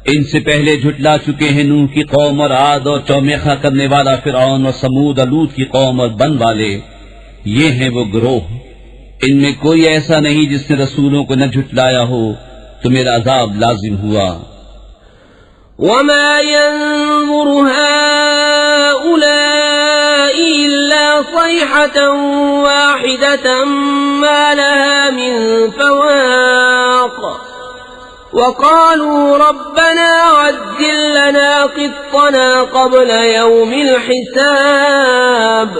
इनसे पहले झुटला चुके हैं नूह की कौम और आद और चौमेखा करने वाला फिरौन और समूद लूत की कौम और बन वाले। ये हैं वो गिरोह, इनमें कोई ऐसा नहीं जिसने रसूलों को न झुटलाया हो तो मेरा अजाब लाजिम हुआ। वमा यंज़ुरु हाउलाइ इल्ला सयहतन वाहिदतन मा लहा मिन फवाक़ वक़ालू रब्बना अज्जिल लना क़ित्तना क़ब्ल यौमिल हिसाब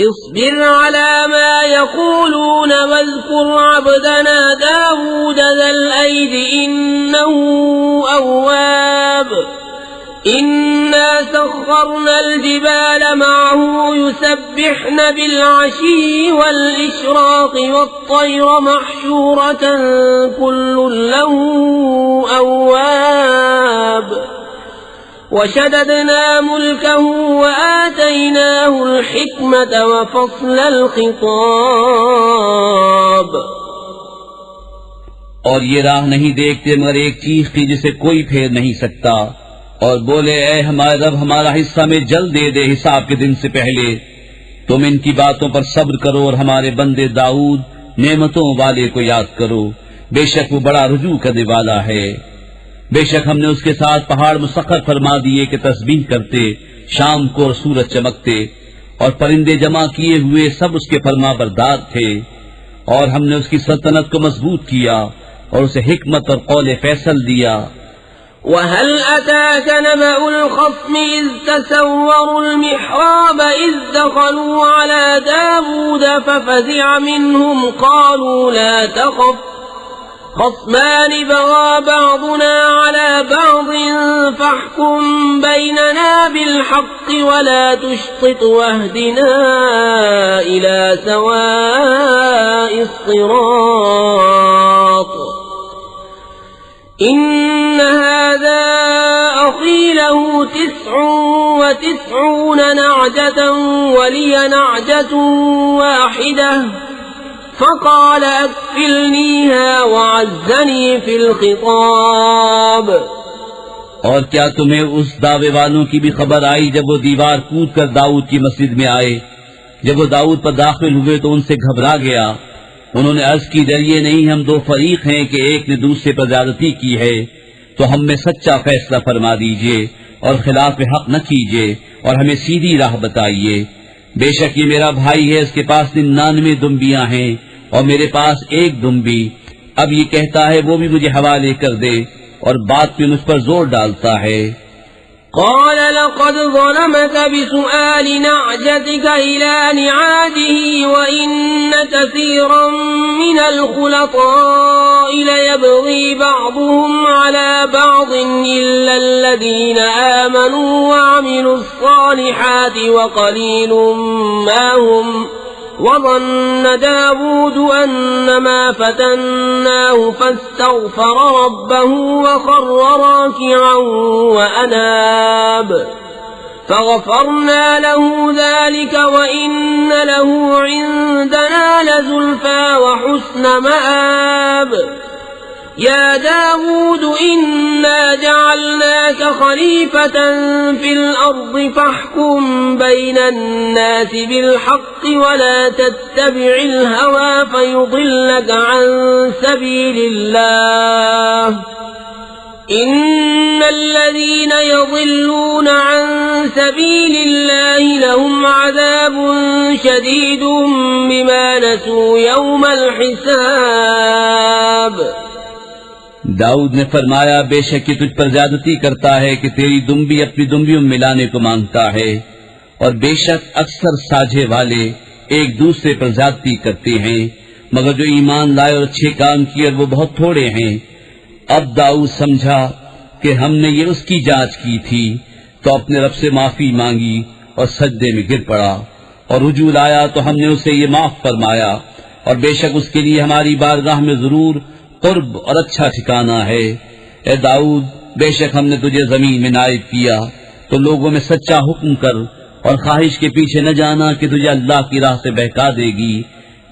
इस्बिर अला मा यक़ूलून वज़्कुर अब्दना दाऊद ज़ल ऐदि इन्नहु अव्वाब इन्ना सख़्ख़रनल जिबाल मअहु युसब्बिहन बिलअशी वल इश्राक़ि वत्तैर महशूरतन कुल्लुन लहू अव्वाब वशददना मुल्कहु वआतैनाहुल हिक्मत वफ़स्लल ख़िताब। और ये राह नहीं देखते मगर एक चीज थी जिसे कोई फेर नहीं सकता, और बोले ऐ हमारे रब हमारा हिस्सा में जल दे दे हिसाब के दिन से पहले। तुम इनकी बातों पर सब्र करो और हमारे बंदे दाऊद नेमतों वाले को याद करो, बेशक वो बड़ा रुजू करने वाला है। बेशक हमने उसके साथ पहाड़ मुसख्खर फरमा दिए कि तस्बीह करते शाम को और सूरज चमकते, और परिंदे जमा किए हुए सब उसके फरमा बरदार थे। और हमने उसकी सल्तनत को मजबूत किया, और उसे हिकमत और कौल फैसल दिया। وهل أتاك نبأ الخصم إذ تسوروا المحراب إذ دخلوا على داود ففزع منهم قالوا لا تخف خصمان بغى بعضنا على بعض فاحكم بيننا بالحق ولا تشطط واهدنا إلى سواء الصراط إن هذا أخي له 99 نعجة ولي نعجة واحدة فقال أكفلنيها وعزني في الخطاب। और क्या तुम्हें उस दावे वालों की भी खबर आई जब वो दीवार कूद कर दाऊद की मस्जिद में आए? जब वो दाऊद पर दाखिल हुए तो उनसे घबरा गया। उन्होंने अर्ज की, डरिए नहीं, हम दो फरीक हैं कि एक ने दूसरे पर ज्यादती की है, तो हम में सच्चा फैसला फरमा दीजिए और खिलाफ हक न कीजिए और हमें सीधी राह बताइए। बेशक ये मेरा भाई है, इसके पास 99 दुम्बियां हैं और मेरे पास एक दुम्बी। अब ये कहता है वो भी मुझे हवाले कर दे और बात पे मुझ पर जोर डालता है। قال لقد ظلمك بسؤال نعجتك إلى نعاجه وإن كثيرا من الخلطاء ليبغي بعضهم على بعض إلا الذين آمنوا وعملوا الصالحات وقليل ما هم وظن داود أنما فتناه فاستغفر ربه وخر راكعا وأناب فغفرنا له ذلك وإن له عندنا لزلفى وحسن مآب يا داود إنا جعلناك خليفة في الأرض فاحكم بين الناس بالحق ولا تتبع الهوى فيضلك عن سبيل الله إن الذين يضلون عن سبيل الله لهم عذاب شديد بما نسوا يوم الحساب। दाऊद ने फरमाया, बेशक ये तुझ पर ज्यादती करता है कि तेरी दुम्बी अपनी दुम्बियों में मिलाने को मांगता है, और बेशक अक्सर साझे वाले एक दूसरे पर ज्यादती करते हैं, मगर जो ईमान लाए और अच्छे काम किए वो बहुत थोड़े हैं। अब दाऊद समझा कि हमने ये उसकी जांच की थी, तो अपने रब से माफी मांगी और सजदे में गिर पड़ा और रुजू लाया तो हमने उसे ये माफ फरमाया, और बेशक उसके लिए हमारी बारगाह में जरूर कुर्ब और अच्छा ठिकाना है। ए दाऊद, बेशक हमने तुझे जमीन में नायब किया, तो लोगों में सच्चा हुक्म कर और ख्वाहिश के पीछे न जाना कि तुझे अल्लाह की राह से बहका देगी।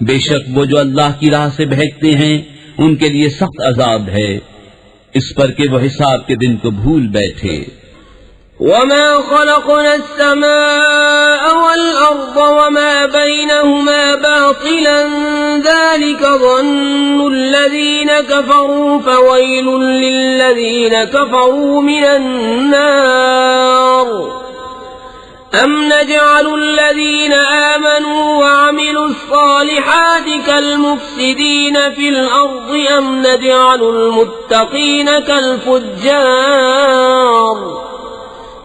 बेशक वो जो अल्लाह की राह से बहकते हैं उनके लिए सख्त अजाब है, इस पर कि वो हिसाब के दिन को भूल बैठे। وما خلقنا السماء والأرض وما بينهما باطلا ذلك ظن الذين كفروا فويل للذين كفروا من النار أم نجعل الذين آمنوا وعملوا الصالحات كالمفسدين في الأرض أم نجعل المتقين كالفجار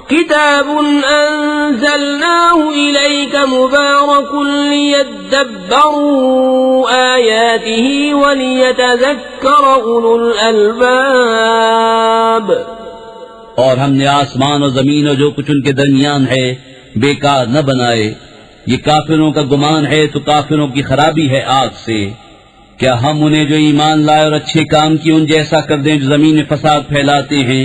كتاب أنزلناه إليك مبارك ليدبروا آياته وليتذكر أولو الألباب। और हमने आसमान और जमीन और जो कुछ उनके दरमियान है बेकार न बनाए। ये काफिरों का गुमान है तो काफिरों की खराबी है आग से। क्या हम उन्हें जो ईमान लाए और अच्छे काम किए उन जैसा कर दें जो जमीन में फसाद फैलाते हैं,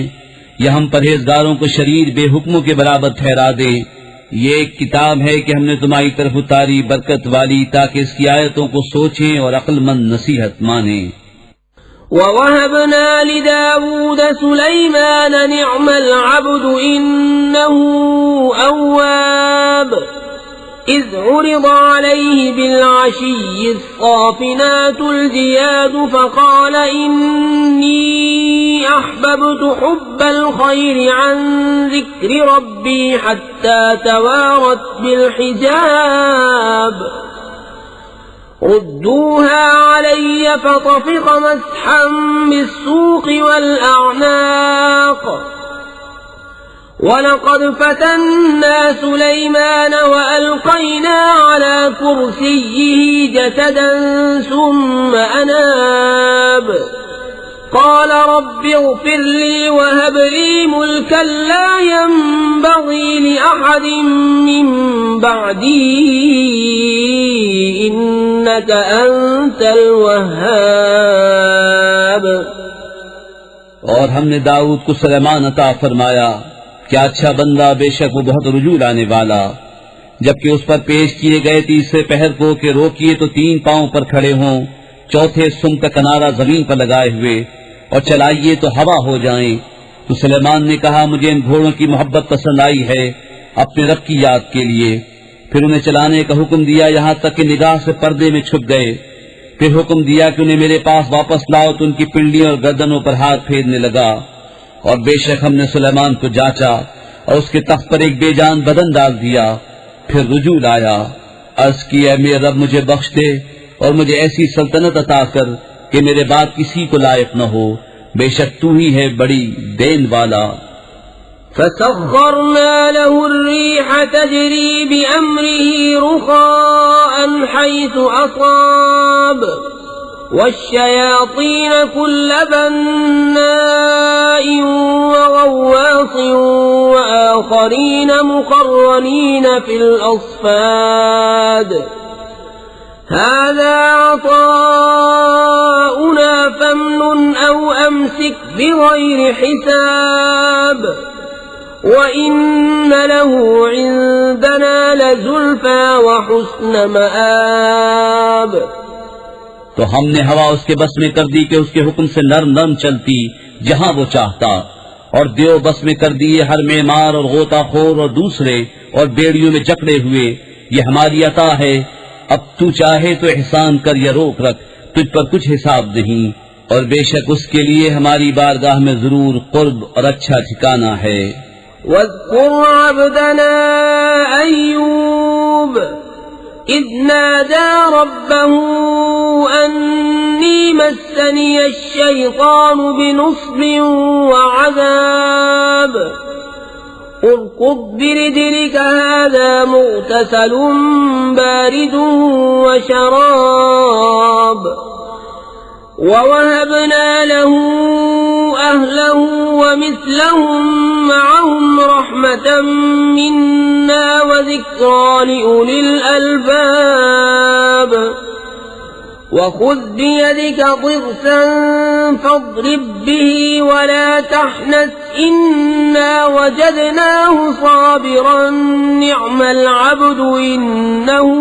या हम परहेजगारों को शरीर बेहुक्मों के बराबर ठहरा दें? ये एक किताब है कि हमने तुम्हारी तरफ उतारी बरकत वाली, ताकि इसकी आयतों को सोचें और अक्लमंद नसीहत मानें। ووهبنا لداود سليمان نعم العبد إنه أواب إذ عرض عليه بالعشي الصافنات الجياد فقال إني أحببت حب الخير عن ذكر ربي حتى توارت بالحجاب ردوها علي فطفق مسحا بالسوق والأعناق ولقد فتنا سليمان وألقينا على كرسيه جسدا ثم أناب قال رب اغفر لي وهب لي ملكا لا ينبغي لأحد من بعدي إنك أنت الوهاب। और हमने दाऊद को सुलेमान अता फरमाया, क्या अच्छा बंदा, बेशक वो बहुत रुजू लाने वाला। जबकि उस पर पेश किए गए तीसरे पहर को कि रोकिए तो 3 पांव पर खड़े हों, चौथे सुम का किनारा जमीन पर लगाए हुए, और चलाइए तो हवा हो जाएं। तो सुलेमान ने कहा, मुझे इन घोड़ों की मोहब्बत पसंद आई है अपने रब की याद के लिए। फिर उन्हें चलाने का हुक्म दिया यहाँ तक कि निगाह से पर्दे में छुप गए। फिर हुक्म दिया कि उन्हें मेरे पास वापस लाओ, तो उनकी पिंडलियों और गर्दनों पर हाथ फेरने लगा। और बेशक हमने सुलेमान को जांचा और उसके तख्त पर एक बेजान बदन डाल दिया। फिर रुजू लाया, अर्ज किया, मेरे रब मुझे बख्श दे और मुझे ऐसी सल्तनत अता कर कि मेरे बाद किसी को लायक न हो, बेशक तू ही है बड़ी देन वाला। فسخرنا له الريح تجري بأمره رخاء حيث أصاب والشياطين كل بناء وغواص وآخرين مقرنين في الأصفاد هذا عطاؤنا فامنن أو أمسك بغير حساب وإن له عندنا لزلفى وحسن مآب। तो हमने हवा उसके बस में कर दी कि उसके हुक्म से नरम नरम चलती जहां वो चाहता, और देव बस में कर दिए हर मेमार और गोताखोर और दूसरे और बेड़ियों में जकड़े हुए। ये हमारी अता है, अब तू चाहे तो एहसान कर या रोक रख, तुझ पर कुछ हिसाब नहीं, और बेशक उसके लिए हमारी बारगाह में जरूर कुर्ब और अच्छा ठिकाना है। वज़्कुर अब्दना अय्यूब इज़ नादा रब्बहू अन्नी मस्सनी अश्शैतानु बिनुस्बिन वअज़ाब उरकुद बिरिजलिक हाज़ा मुग़तसलुन बारिदुन वशराब ववहबना लहू अहलहू वमिस्लहुम मअहुम रहमतम मिन्ना वज़िक्रा लिउलिल अलबाब वख़ुज़ बियदिक ज़िग़्फ़न फ़ाضरिब बिही वला तहनस इन्ना वजदनाहु साबिरन निअमल अब्दु इन्नहु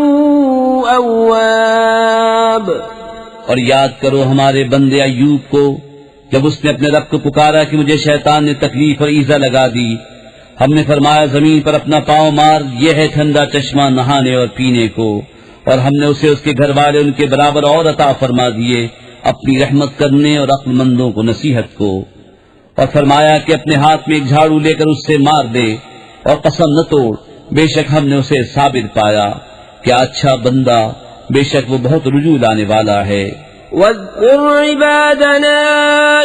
अव्वाब। और याद करो हमारे बंदे अय्यूब को, जब उसने अपने रब को पुकारा कि मुझे शैतान ने तकलीफ और ईजा लगा दी। हमने फरमाया, जमीन पर अपना पांव मार, यह है ठंडा चश्मा नहाने और पीने को। और हमने उसे उसके घर वाले उनके बराबर और अता फरमा दिए, अपनी रहमत करने और अक्लमंदों को नसीहत को। और फरमाया कि अपने हाथ में एक झाड़ू लेकर उससे मार दे और कसम न तोड़, बेशक हमने उसे साबिर पाया। क्या अच्छा बंदा, बेशक वो बहुत रुजू लाने वाला है। वज़्कुर इबादना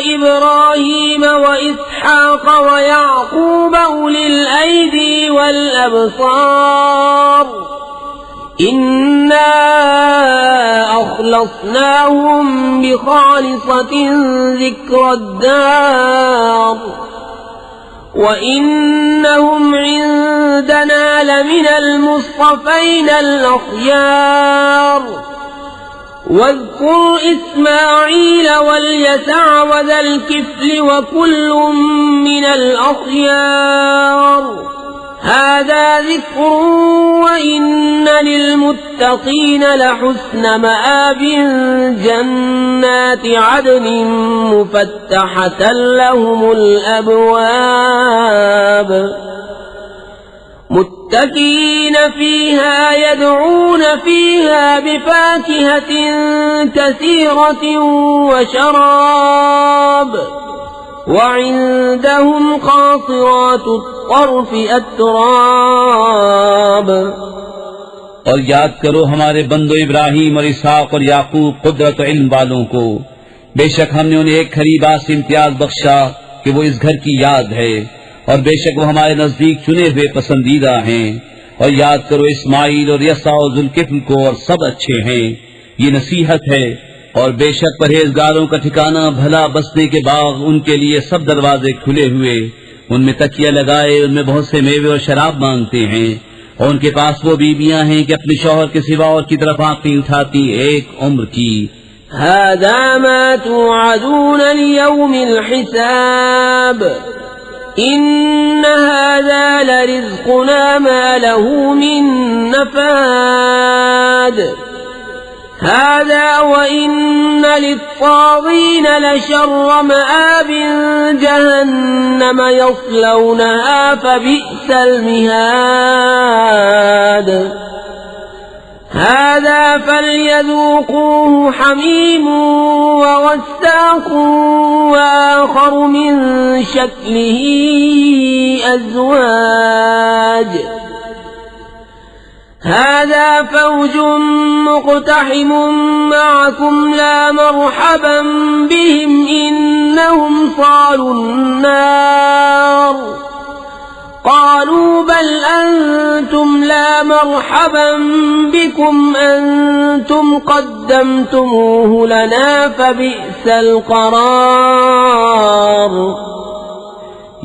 इब्राहीम व इसहाक़ व याक़ूब उलिल ऐदी वल अबसार इन्ना अख़लस्नाहुम बिखालिसतिन ज़िक्रद्दार व इन्नहुम इंदना लमिनल मुस्तफ़ैनल अख़यार वज़्कुर इस्माईल वल्यसअ वज़ल किफ़्ल वकुल्लुम मिनल अख़यार हाज़ा ज़िक्रुन व इन्न लिलमुत्तक़ीन लहुस्न मआबिन जन्नाति अदनिन मुफ़त्तहतन लहुमुल अबवाब मुत्तकीन फ़ीहा यदऊन फ़ीहा बिफ़ाकिहतिन कसीरतिन व शराब वइंदहुम क़ासिरातुत तर्फ़ अतराब। और याद करो हमारे बंदो इब्राहिम और इसहाक और याकूब कुदरत और इल्म वालों को। बेशक हमने उन्हें एक खरी बात से इम्तियाज बख्शा कि वो इस घर की याद है, और बेशक वो हमारे नजदीक चुने हुए पसंदीदा हैं। और याद करो इस्माइल और यसा और जुल्किफ्ल को, और सब अच्छे हैं। ये नसीहत है। और बेशक परहेजगारों का ठिकाना भला बसने के बाग, उनके लिए सब दरवाजे खुले हुए, उनमें तकिया लगाए, उनमें बहुत से मेवे और शराब मांगते हैं। और उनके पास वो बीबियां हैं कि अपने शौहर के सिवा और की तरफ आंखें उठाती एक उम्र की। هذا ما توعدون ليوم الحساب إن هذا لرزقنا ما له من نفاد هذا وإن للطاغين لشر مآب جهنم يصلونها فبئس المهاد هذا فليذوقوه حميم وغساق وآخر من شكله أزواج هذا فوج مقتحم معكم لا مرحبا بهم إنهم صالوا النار قالوا بل أنتم لا مرحبا بكم أنتم قدمتموه لنا فبئس القرار।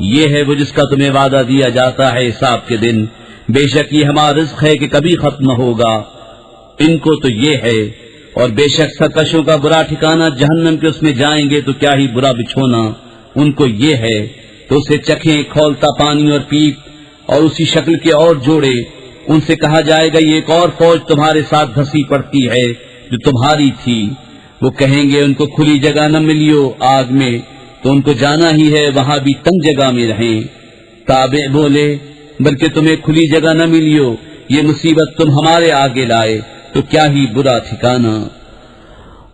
ये है वो जिसका तुम्हें वादा दिया जाता है हिसाब के दिन। बेशक ये हमारा रिज़्क़ है कि कभी खत्म न होगा। इनको तो ये है। और बेशक सरकशों का बुरा ठिकाना जहन्नम के, उसमें जाएंगे तो क्या ही बुरा बिछोना। उनको ये है तो उसे चखें खौलता पानी और पीप, और उसी शक्ल के और जोड़े। उनसे कहा जाएगा ये एक और फौज तुम्हारे साथ धसी पड़ती है जो तुम्हारी थी। वो कहेंगे उनको खुली जगह न मिलियो आग में, तो उनको जाना ही है वहां भी तंग जगह में रहें। ताबे बोले बल्कि तुम्हें खुली जगह न मिलियो, ये मुसीबत तुम हमारे आगे लाए तो क्या ही बुरा ठिकाना।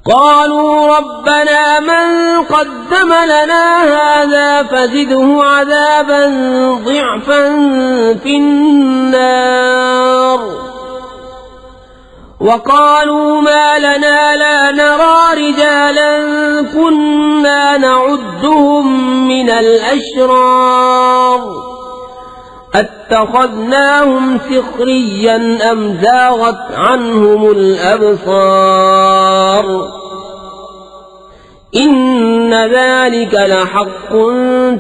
قالوا ربنا من قدم لنا هذا فزده عذابا ضعفا في النار وقالوا ما لنا لا نرى رجالا كنا نعدهم من الأشرار أتخذناهم سخريا أم زاغت عنهم الأبصار إن ذلك لحق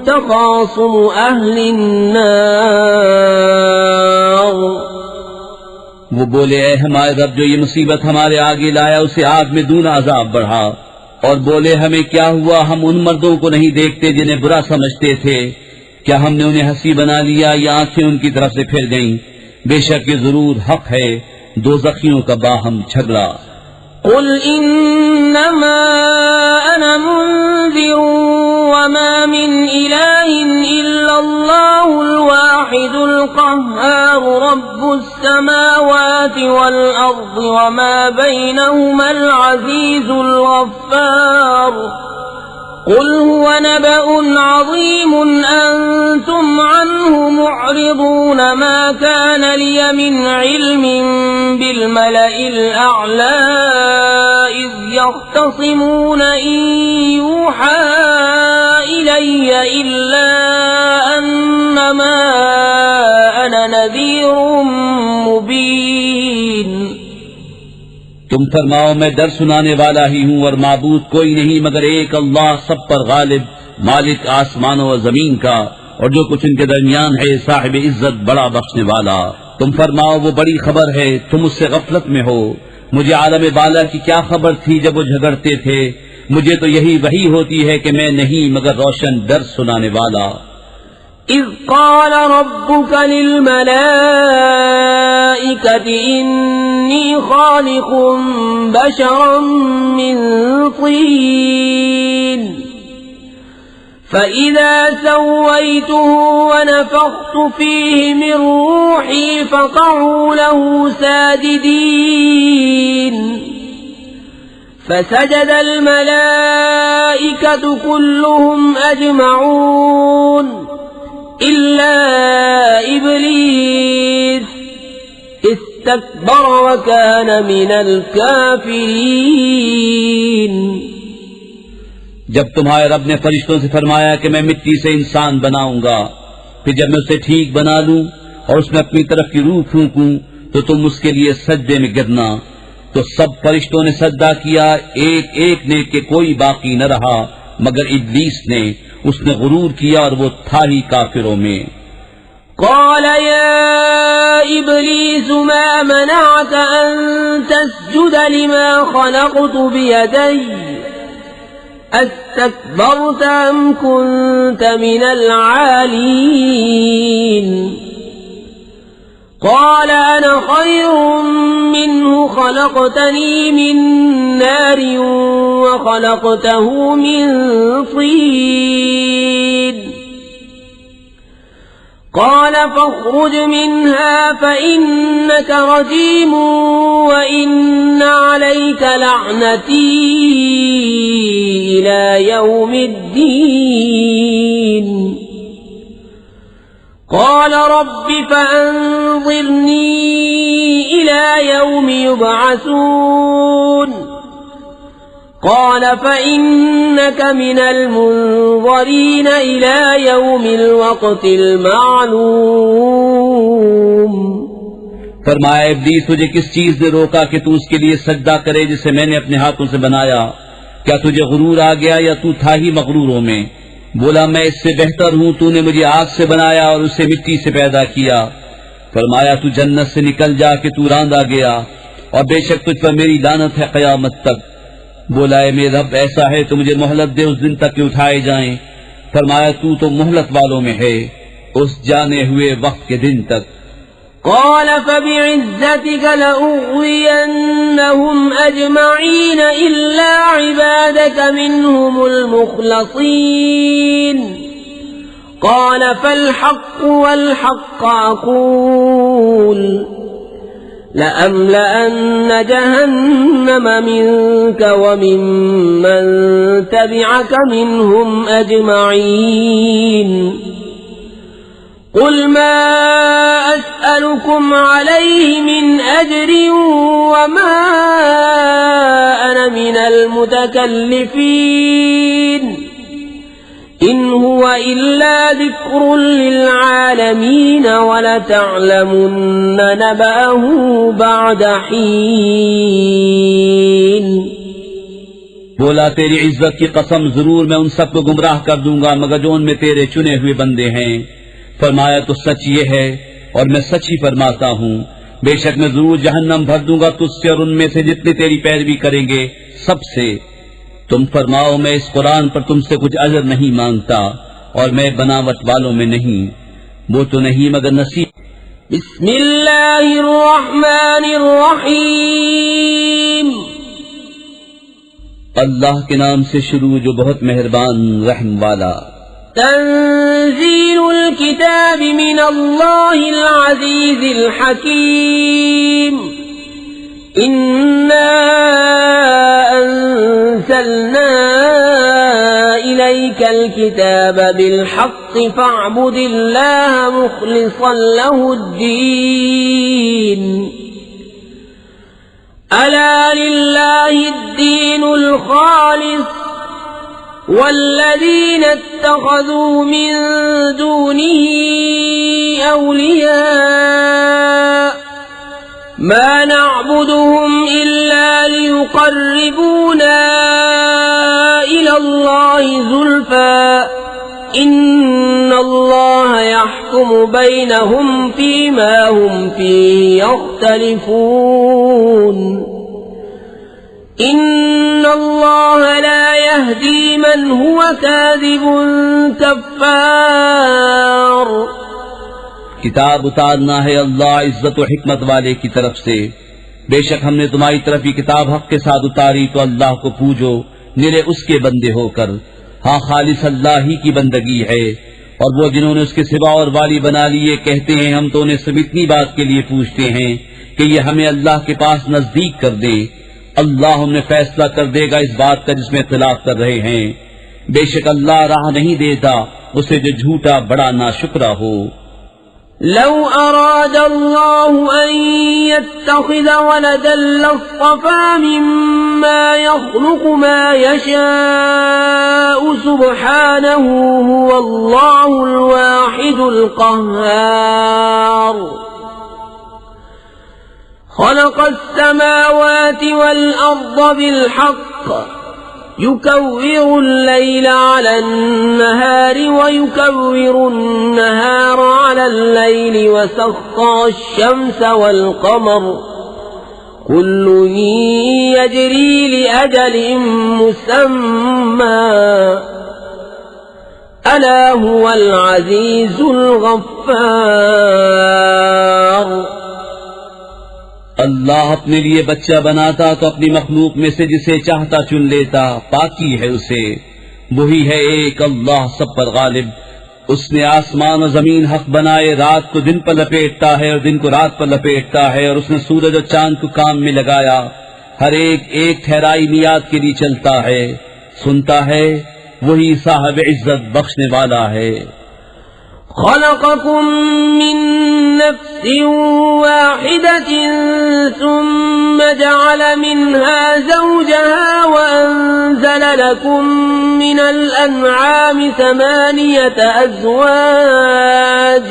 تخاصم أهل النار। वो बोले ऐ हमारे रब जो ये मुसीबत हमारे आगे लाया उसे आग में दूना अजाब बढ़ा। और बोले हमें क्या हुआ, हम उन मर्दों को नहीं देखते जिन्हें बुरा समझते थे। क्या हमने उन्हें हंसी बना लिया या आंखें उनकी तरफ से फिर गईं। बेशक ये जरूर हक है दोज़खियों का बाहम झगड़ा। قل إنما أنا منذر وما من إله إلا الله الواحد القهار رب السماوات والأرض وما بينهما العزيز الغفار قل هو نبأ عظيم أنتم عنه معرضون ما كان لي من علم بالملأ الأعلى إذ يختصمون إن يوحى إلي إلا أنما أنا نذير مبين। तुम फरमाओ मैं डर सुनाने वाला ही हूँ और माबूद कोई नहीं मगर एक अल्लाह सब पर गालिब, मालिक आसमानों और जमीन का और जो कुछ इनके दरमियान है, साहिब इज्जत बड़ा बख्शने वाला। तुम फरमाओ वो बड़ी खबर है, तुम उससे गफलत में हो। मुझे आलम बाला की क्या खबर थी जब वो झगड़ते थे। मुझे तो यही वही होती है कि मैं नहीं मगर रोशन डर सुनाने वाला। إذ قال ربك للملائكة إني خالق بشرا من طين فإذا سويته ونفخت فيه من روحي فقعوا له ساجدين فسجد الملائكة كلهم أجمعون إلا إبليس استكبر وكان من الكافرين। जब तुम्हारे रब ने फरिश्तों से फरमाया कि मैं मिट्टी से इंसान बनाऊंगा, फिर जब मैं उसे ठीक बना लूं और उसमें अपनी तरफ की रूह फूंकूं तो तुम उसके लिए सजदे में गिरना। तो सब फरिश्तों ने सजदा किया, एक एक ने कि कोई बाकी न रहा मगर इब्लीस ने। उसने गुरूर किया और वो था ही काफिरों में। قال يا إبليس ما منعك أن تسجد لما خلقت بيدي أستكبرت أم كنت من العالين؟ قال أنا خير منه خلقتني من نار وخلقته من طين قال فاخرج منها فإنك رجيم وإن عليك لعنتي إلى يوم الدين قال رب فأنظرني إلى يوم يبعثون قال فإنك من المنظرين إلى يوم الوقت المعلوم। फरमाया इब्लीस तुझे किस चीज ने रोका कि तू उसके लिए सजदा करे जिसे मैंने अपने हाथों से बनाया? क्या तुझे गुरूर आ गया या तू था ही मगरूरों में? बोला मैं इससे बेहतर हूँ, तूने मुझे आग से बनाया और उसे मिट्टी से पैदा किया। फरमाया तू जन्नत से निकल जा कि तू रांदा गया और बेशक तुझ पर मेरी लानत है कयामत तक। बोला है मेरे रब ऐसा है तो मुझे मोहलत दे उस दिन तक कि उठाए जाएं। फरमाया तू तो मोहलत वालों में है उस जाने हुए वक्त के दिन तक। قال فبعزتك لأغوينهم أجمعين إلا عبادك منهم المخلصين قال فالحق والحق أقول لأملأن جهنم منك وممن تبعك منهم أجمعين قل ما أسألكم عليه من أجر وما أنا من المتكلفين إن هو إلا ذكر للعالمين ولتعلمن نبأه بعد حين। बोला तेरी इज्जत की कसम जरूर मैं उन सबको गुमराह कर दूंगा मगर जो उनमें तेरे चुने हुए बंदे हैं। फरमाया तो सच ये है और मैं सच ही फरमाता हूँ, बेशक मैं जरूर जहन्नम भर दूंगा तुझसे और उनमें से जितने तेरी पैरवी करेंगे सबसे। तुम फरमाओ मैं इस कुरान पर तुमसे कुछ अजर नहीं मांगता और मैं बनावट वालों में नहीं, वो तो नहीं मगर नसीब। बिस्मिल्लाहिर्रहमानिर्रहीम। अल्लाह के नाम से शुरू जो बहुत मेहरबान रहम वाला। तंजीलुल किताब मिनल्लाहिल अज़ीज़िल हकीम इन्ना अंज़लना इलैकल किताब बिलहक़्क़ि फ़अब्दिल्लाह मुख़लिसन लहुद्दीन अला लिल्लाहिद्दीनुल ख़ालिस वल्लज़ीना इत्तख़ज़ू मिन दूनिही औलिया मा नअबुदुहुम इल्ला लियुक़र्रिबूना इलल्लाहि ज़ुल्फ़ा इन्नल्लाह यहकुमु बैनहुम फ़ीमा हुम फ़ीहि यख्तलिफ़ून इन्नल्लाह ला यहदी मन हुवा काज़िबुन कफ़्फ़ार। किताब उतारना है अल्लाह इज्जत और हिकमत वाले की तरफ से। बेशक हमने तुम्हारी तरफ ये किताब हक के साथ उतारी तो अल्लाह को पूजो निरे उसके बंदे होकर। हाँ खालिस अल्लाह ही की बंदगी है और वो जिन्होंने उसके सिवा और वाली बना लिए कहते हैं हम तो उन्हें सब इतनी बात के लिए पूछते हैं कि ये हमें अल्लाह के पास नजदीक कर दे। अल्लाह उन्हें फैसला कर देगा इस बात का जिसमें इख्तिलाफ कर रहे हैं। बेशक अल्लाह राह नहीं देता उसे जो झूठा बड़ा नाशुक्रा हो। لو أراد الله أن يتخذ ولدا لاصطفى مما يخلق ما يشاء سبحانه هو الله الواحد القهار خلق السماوات والأرض بالحق يكور الليل على النهار ويكور النهار على الليل وسخر الشمس والقمر كل يجري لأجل مسمى ألا هو العزيز الغفار अल्लाह अपने लिए बच्चा बनाता तो अपनी मखलूक में से जिसे चाहता चुन लेता, पाकी है उसे। वही है एक अल्लाह सब पर गालिब। उसने आसमान और जमीन हक बनाए, रात को दिन पर लपेटता है और दिन को रात पर लपेटता है, और उसने सूरज और चांद को काम में लगाया। हर एक एक ठहराई नियात के लिए चलता है, सुनता है। वही साहिब इज्जत बख्शने वाला है। خلقكم من نفس واحدة ثم جعل منها زوجها وأنزل لكم من الأنعام 8 أزواج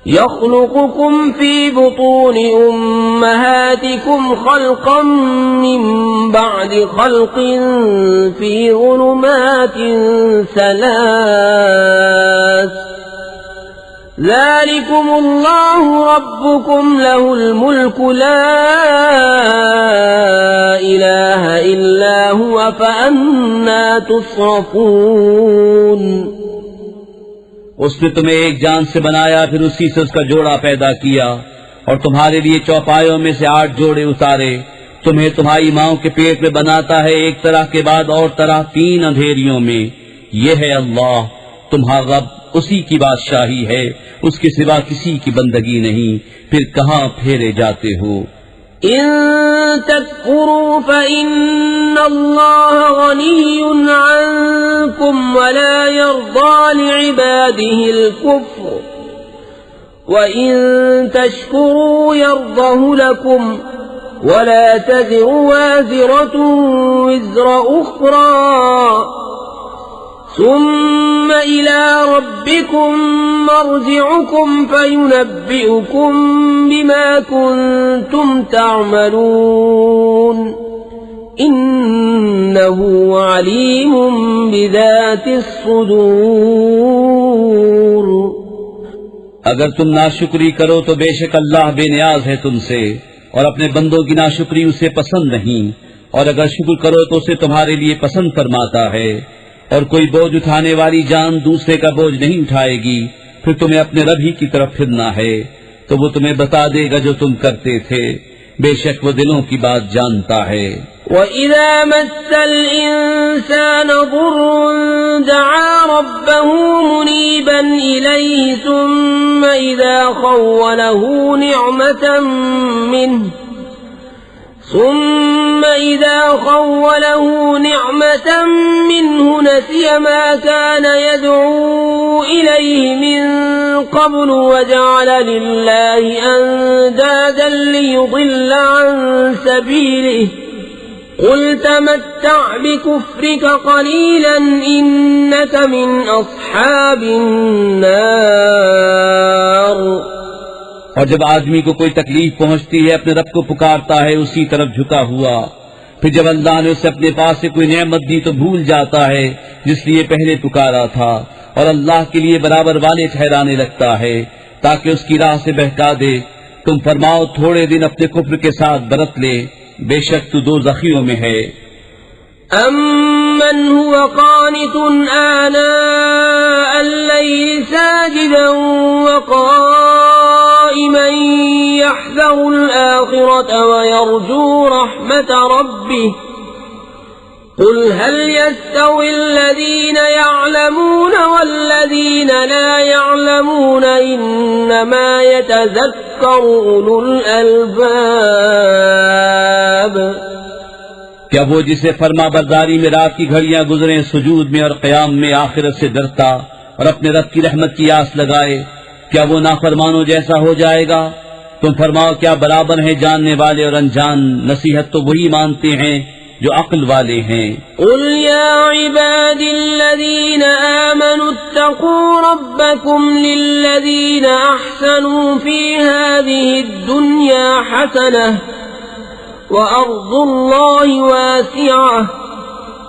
يخلقكم في بطون أمهاتكم خلقا من بعد خلق في ظلمات 3 ذلكم الله ربكم له الملك لا إله إلا هو فأنا تصرفون उसने तुम्हें एक जान से बनाया, फिर उसी से उसका जोड़ा पैदा किया और तुम्हारे लिए चौपायों में से 8 जोड़े उतारे। तुम्हें तुम्हारी माओ के पेट में बनाता है, एक तरह के बाद और तरह 3 अंधेरियों में। ये है अल्लाह तुम्हारा रब, उसी की बादशाही है, उसके सिवा किसी की बंदगी नहीं। फिर कहाँ फेरे जाते हो? إن تكفروا فإن الله غني عنكم ولا يرضى لعباده الكفر وإن تشكروا يرضه لكم ولا تزر وازرة وزر أخرى ثم إلى ربكم مرجعكم فينبئكم بما كنتم تعملون إنه عليم بذات الصدور। अगर तुम नाशुक्री करो तो बेशक अल्लाह बेनियाज है तुमसे, और अपने बंदों की नाशुक्री उसे पसंद नहीं, और अगर शुक्र करो तो उसे तुम्हारे लिए पसंद फरमाता है। और कोई बोझ उठाने वाली जान दूसरे का बोझ नहीं उठाएगी। फिर तुम्हें अपने रब ही की तरफ फिरना है, तो वो तुम्हें बता देगा जो तुम करते थे। बेशक वो दिलों की बात जानता है। وَإِذَا مَسَّ الْإِنسَانَ ضُرٌّ دَعَا رَبَّهُ مُنِيبًا إِلَيْهِ ثُمَّ إِذَا خوله نعمة منه نسي ما كان يدعو إليه من قبل وجعل لله أندادا ليضل عن سبيله قل تمتع بكفرك قليلا إنك من أصحاب النار। और जब आदमी को कोई तकलीफ पहुंचती है अपने रब को पुकारता है उसी तरफ झुका हुआ। फिर जब अल्लाह ने उसे अपने पास से कोई नेमत दी तो भूल जाता है जिसलिए पहले पुकारा था, और अल्लाह के लिए बराबर वाले ठहराने लगता है ताकि उसकी राह से बहका दे। तुम फरमाओ थोड़े दिन अपने कुफ्र के साथ बरत ले, बेशक तू दोज़खियों में है। أَمَّنْ هُوَ قَانِتٌ آنَاءَ اللَّيْلِ سَاجِدًا وَقَائِمًا يَحْذَرُ الْآخِرَةَ وَيَرْجُو رَحْمَةَ رَبِّهِ قُلْ هَلْ يَسْتَوِي الَّذِينَ يَعْلَمُونَ وَالَّذِينَ لَا يَعْلَمُونَ إِنَّمَا يَتَذَكَّرُ أُولُو الْأَلْبَابِ। क्या वो जिसे फरमा बरदारी में रात की घड़ियां गुजरे सुजूद में और क़याम में आखिरत से डरता और अपने रब की रहमत की आस लगाए, क्या वो नाफरमानों जैसा हो जाएगा? तुम फरमाओ, क्या बराबर हैं जानने वाले और अनजान? नसीहत तो वही मानते हैं जो अक्ल वाले हैं। कुल या इबादिल्लज़ीना आमनु इत्तक़ू रब्बकुम लिल्लज़ीना अहसनू फी हाज़िहि दुन्या हसनह व अर्ज़ुल्लाहि वासिअह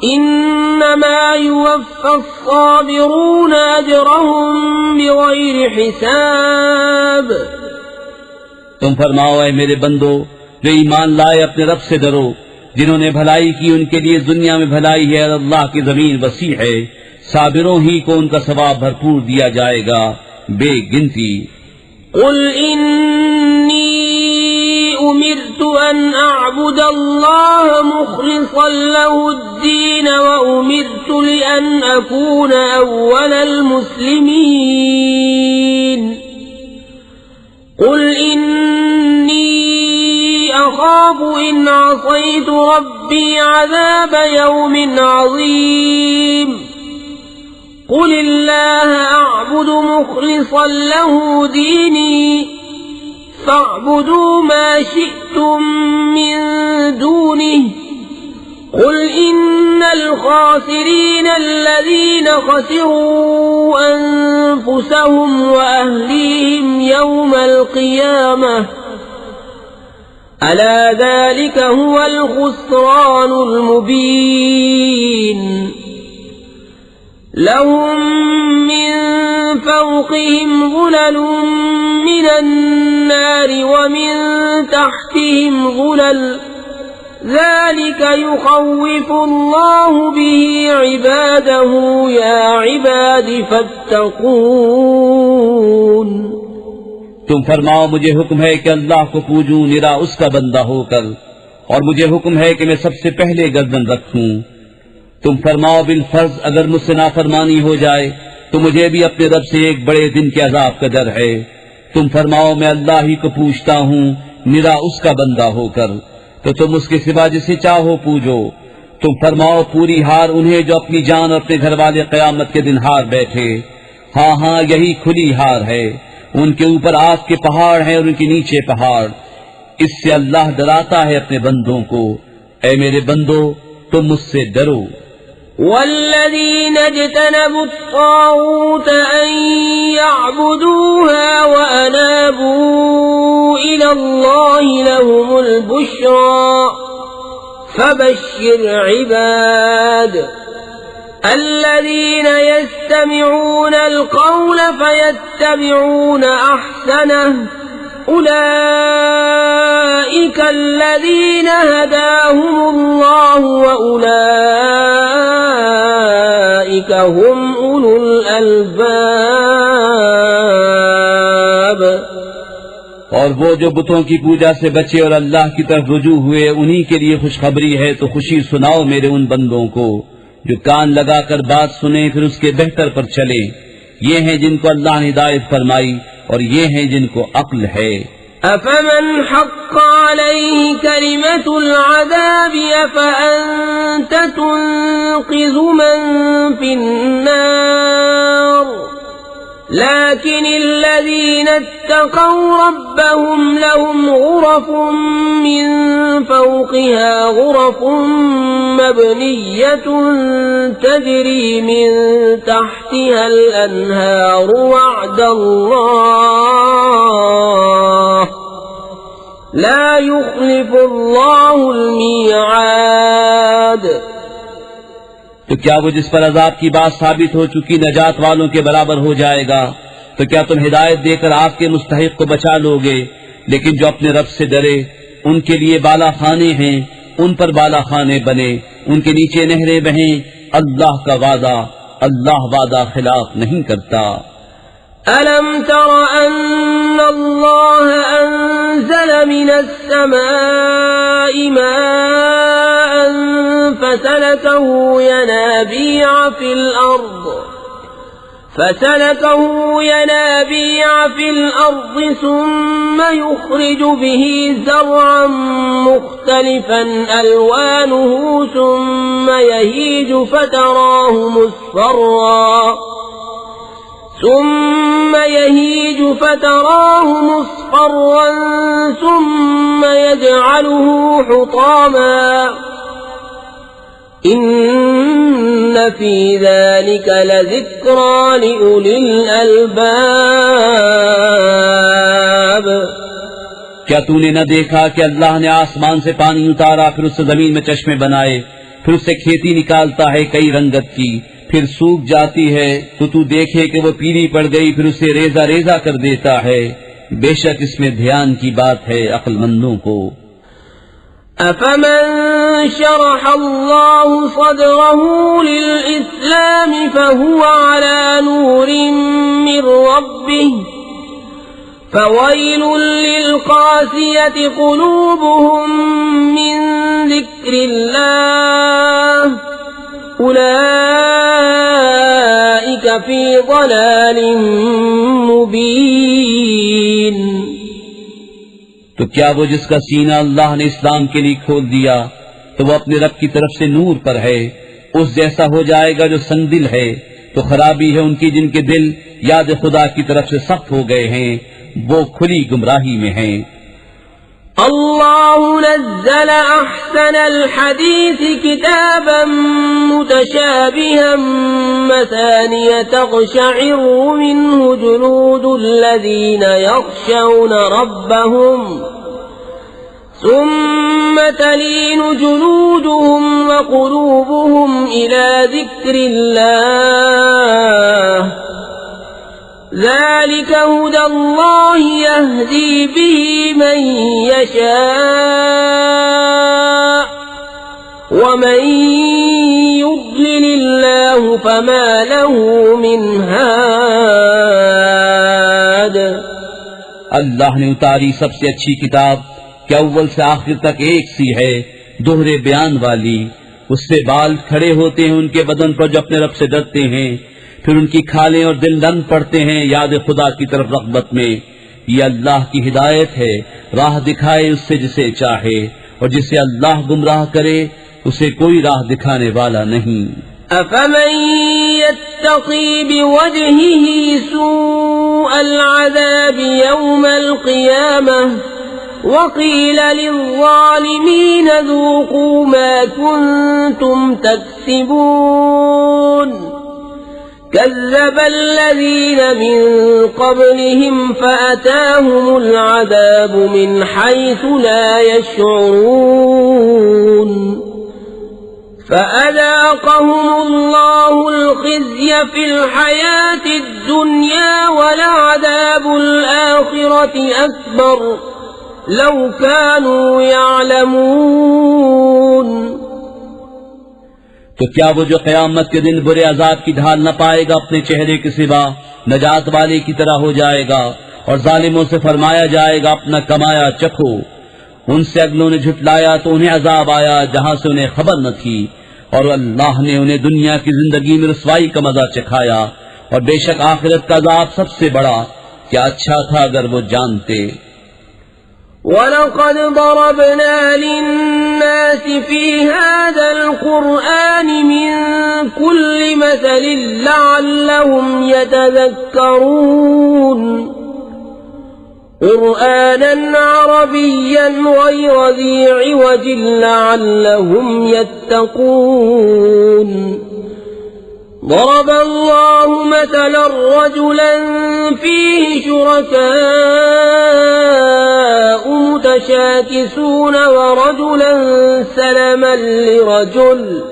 इन्नमा युवफ़्फ़ास्साबिरून अजरहुम बिग़ैरि हिसाब। तुम फरमाओ, ऐ मेरे बंदो जो ईमान लाए, अपने रब से डरो। जिन्होंने भलाई की उनके लिए दुनिया में भलाई है और अल्लाह की जमीन वसी है। साबिरों ही को उनका सवाब भरपूर दिया जाएगा बेगिनती। कुल इन्नी उमिरतु अन अअबुदल्लाह मुखलिसन लहुद्दीन व उमिरतु लिअन अकून अव्वलल मुस्लिमीन। कुल इन्नी अखाफु इन असैतु रब्बी अज़ाब यौमिन अज़ीम। कुलिल्लाह अअबुदु मुखलिसन लहु दीनी फ़अबुदू मा शिअ्तुम मिन दूनिहि। कुल इन्नल खासिरीन अल्लज़ीन खसिरू अन्फुसहुम व अहलीहिम यौमल क़ियामह अला ज़ालिका हुवल खुस्रानुल मुबीन। लहुम मिन फ़ौक़िहिम ज़ुललुम मिनन नारि व मिन तहतिहिम ज़ुलल ज़ालिका युख़व्विफ़ुल्लाहु बिही इबादहु या इबादी फ़त्तक़ून। तुम फरमाओ, मुझे हुक्म है कि अल्लाह को पूजूं निरा उसका बंदा होकर, और मुझे हुक्म है कि मैं सबसे पहले गर्दन रखूं। तुम फरमाओ, बिल फर्ज अगर मुझसे नाफरमानी हो जाए तो मुझे भी अपने रब से एक बड़े दिन के अजाब का डर है। तुम फरमाओ, मैं अल्लाह ही को पूछता हूँ निरा उसका बंदा होकर, तो तुम उसके सिवा जिसे चाहो पूजो। तुम फरमाओ, पूरी हार उन्हें जो अपनी जान और अपने घर वाले क़यामत के दिन हार बैठे। हाँ हाँ, यही खुली हार है। उनके ऊपर आग के पहाड़ हैं और उनके नीचे पहाड़। इससे अल्लाह डराता है अपने बंदों को। ऐ मेरे बंदो, तुम मुझसे डरो। वल्लज़ीन इज्तनबु त्ताग़ूत अन यअबुदूहा व अनाबू इलल्लाहि लहुमुल बुश्रा फबश्शिर इबाद। الذين يستمعون القول فيتبعون أحسنه أولئك الذين هداهم الله وأولئك هم أولو الألباب। और वो जो बुतों की पूजा से बचे और अल्लाह की तरफ रुजू हुए, उन्हीं के लिए खुशखबरी है। तो खुशी सुनाओ मेरे उन बंदों को जो कान लगाकर बात सुने फिर उसके बेहतर पर चले। ये हैं जिनको अल्लाह ने हिदायत फरमाई और ये हैं जिनको अक्ल है। अफमन हक़्क़ अलैहि कलिमतुल अज़ाबि अफ़अन्त तुन्क़िज़ु मन फ़िन्नार। लाकिनिल्लज़ीन इत्तक़व रब्बहुम लहुम ग़ुरफ़ुम मिन फ़ौक़िहा ग़ुरफ़ुम मबनिय्यतुन तजरी मिन तहतिहल अन्हार वअदल्लाह ला युख़्लिफ़ुल्लाहुल मीआद। तो क्या वो जिस पर अजाब की बात साबित हो चुकी नजात वालों के बराबर हो जाएगा? तो क्या तुम हिदायत देकर आग के मुस्तहिक को बचा लोगे? लेकिन जो अपने रब से डरे उनके लिए बाला खाने हैं, उन पर बाला खाने बने, उनके नीचे नहरें बहें। अल्लाह का वादा, अल्लाह वादा खिलाफ नहीं करता। अलम तर अन्नल्लाह अंज़ल मिनस समाई माअन फसलकहु यनाबीअ फिल अर्द सुम्म युख़्रिज बिही ज़रअन मुख्तलिफ़न अलवानुहु सुम्म यहीज फ़तराहु मुस्फ़र्रा ثم يهيج فتراه مصفرا ثم يجعله حطاما إن في ذلك لذكرى لأولي الألباب। क्या तूने न देखा कि अल्लाह ने आसमान से पानी उतारा, फिर उससे जमीन में चश्मे बनाए, फिर उससे खेती निकालता है कई रंगत की, फिर सूख जाती है तो तू देखे कि वो पीली पड़ गई, फिर उसे रेजा रेजा कर देता है। बेशक इसमें ध्यान की बात है अक्लमंदों को। अफमन शरह अल्लाह सदरहु लिल-इस्लाम फहुवा अला नूरिन मिन रब्बिह फवैलुल लिल-क़ासियति क़ुलूबुहुम मिन ज़िक्रिल्लाह उलाइक फी ज़लालिम मुबीन। तो क्या वो जिसका सीना अल्लाह ने इस्लाम के लिए खोल दिया तो वो अपने रब की तरफ से नूर पर है, उस जैसा हो जाएगा जो संदिल है। तो खराबी है उनकी जिनके दिल याद खुदा की तरफ से सख्त हो गए हैं, वो खुली गुमराही में हैं। अल्लाहु नज़्ज़ल अहसनल हदीस किताबन मुतशाबिहन मसानिय तक़शइरु मिन्हु जुलूदुल लज़ीना यख़शौना रब्बहुम ثم تلين جلودهم وقلوبهم إلى ذكر الله ذلك هدى الله يهدي به من يشاء ومن يضلل الله فما له من هاد। अल्लाह ने उतारी सबसे अच्छी किताब क्या अव्वल से आखिर तक एक सी है, दोहरे बयान वाली। उससे बाल खड़े होते हैं उनके बदन पर जो अपने रब से डरते हैं, फिर उनकी खालें और दिल नम पड़ते हैं याद खुदा की तरफ रग़बत में। ये अल्लाह की हिदायत है, राह दिखाए उससे जिसे चाहे, और जिसे अल्लाह गुमराह करे उसे कोई राह दिखाने वाला नहीं। अफमन यत्तक़ी बिवजहिही सूअल अज़ाबि यौमल क़ियामह वक़ील लिज़्ज़ालिमीन ज़ूक़ू मा कुन्तुम तक्सिबून। كذب الذين من قبلهم فأتاهم العذاب من حيث لا يشعرون فأذاقهم الله الخزي في الحياة الدنيا ولعذاب الآخرة أكبر لو كانوا يعلمون। तो क्या वो जो क़यामत के दिन बुरे अजाब की ढाल न पाएगा अपने चेहरे के सिवा नजात वाले की तरह हो जाएगा, और जालिमों से फरमाया जाएगा अपना कमाया चखो। उनसे अगलों ने झुटलाया तो उन्हें अजाब आया जहां से उन्हें खबर न थी, और अल्लाह ने उन्हें दुनिया की जिंदगी में रुसवाई का मजा चखाया, और बेशक आखिरत का अजाब सबसे बड़ा। क्या अच्छा था अगर वो जानते। वलक़द ضربنا للناس في هذا القرآن من كل مثل لعلهم يتذكرون قرآنا عربيا غير ذي عوج لعلهم يتقون। ضرب الله مثلا رجلا فيه شركاء متشاكسون ورجلا سلما لرجل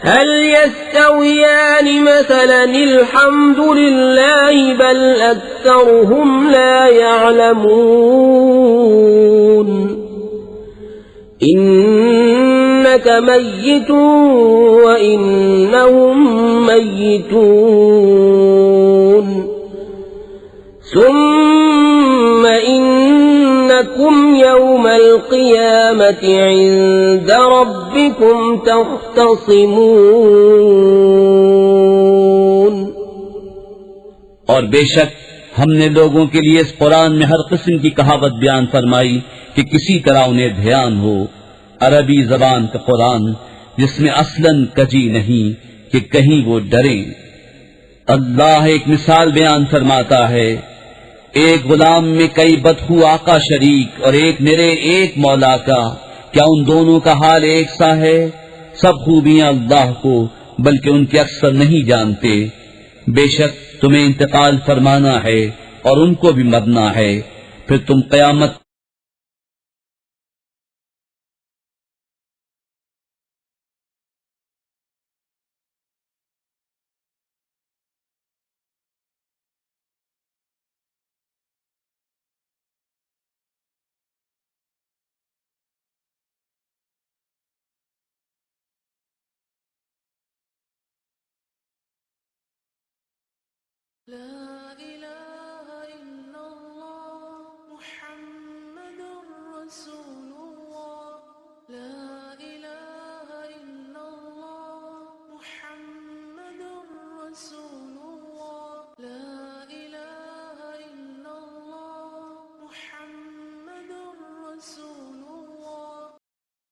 هل يستويان مثلا الحمد لله بل أكثرهم لا يعلمون إنك ميت وإنهم ميتون ثم إنكم يوم القيامة عند ربكم تختصمون। और बेशक हमने लोगों के लिए इस कुरान में हर किस्म की कहावत बयान फरमाई कि किसी तरह उन्हें ध्यान हो। अरबी जबान का कुरान जिसमें असलन कजी नहीं कि कहीं वो डरे। अल्लाह एक मिसाल बयान फरमाता है, एक गुलाम में कई बदखू आका शरीक और एक निरे एक मौला का, क्या उन दोनों का हाल एक सा है? सब खूबियां अल्लाह को, बल्कि उनके अक्सर नहीं जानते। बेशक तुम्हें इंतकाल फरमाना है और उनको भी मरना है, फिर तुम कयामत لا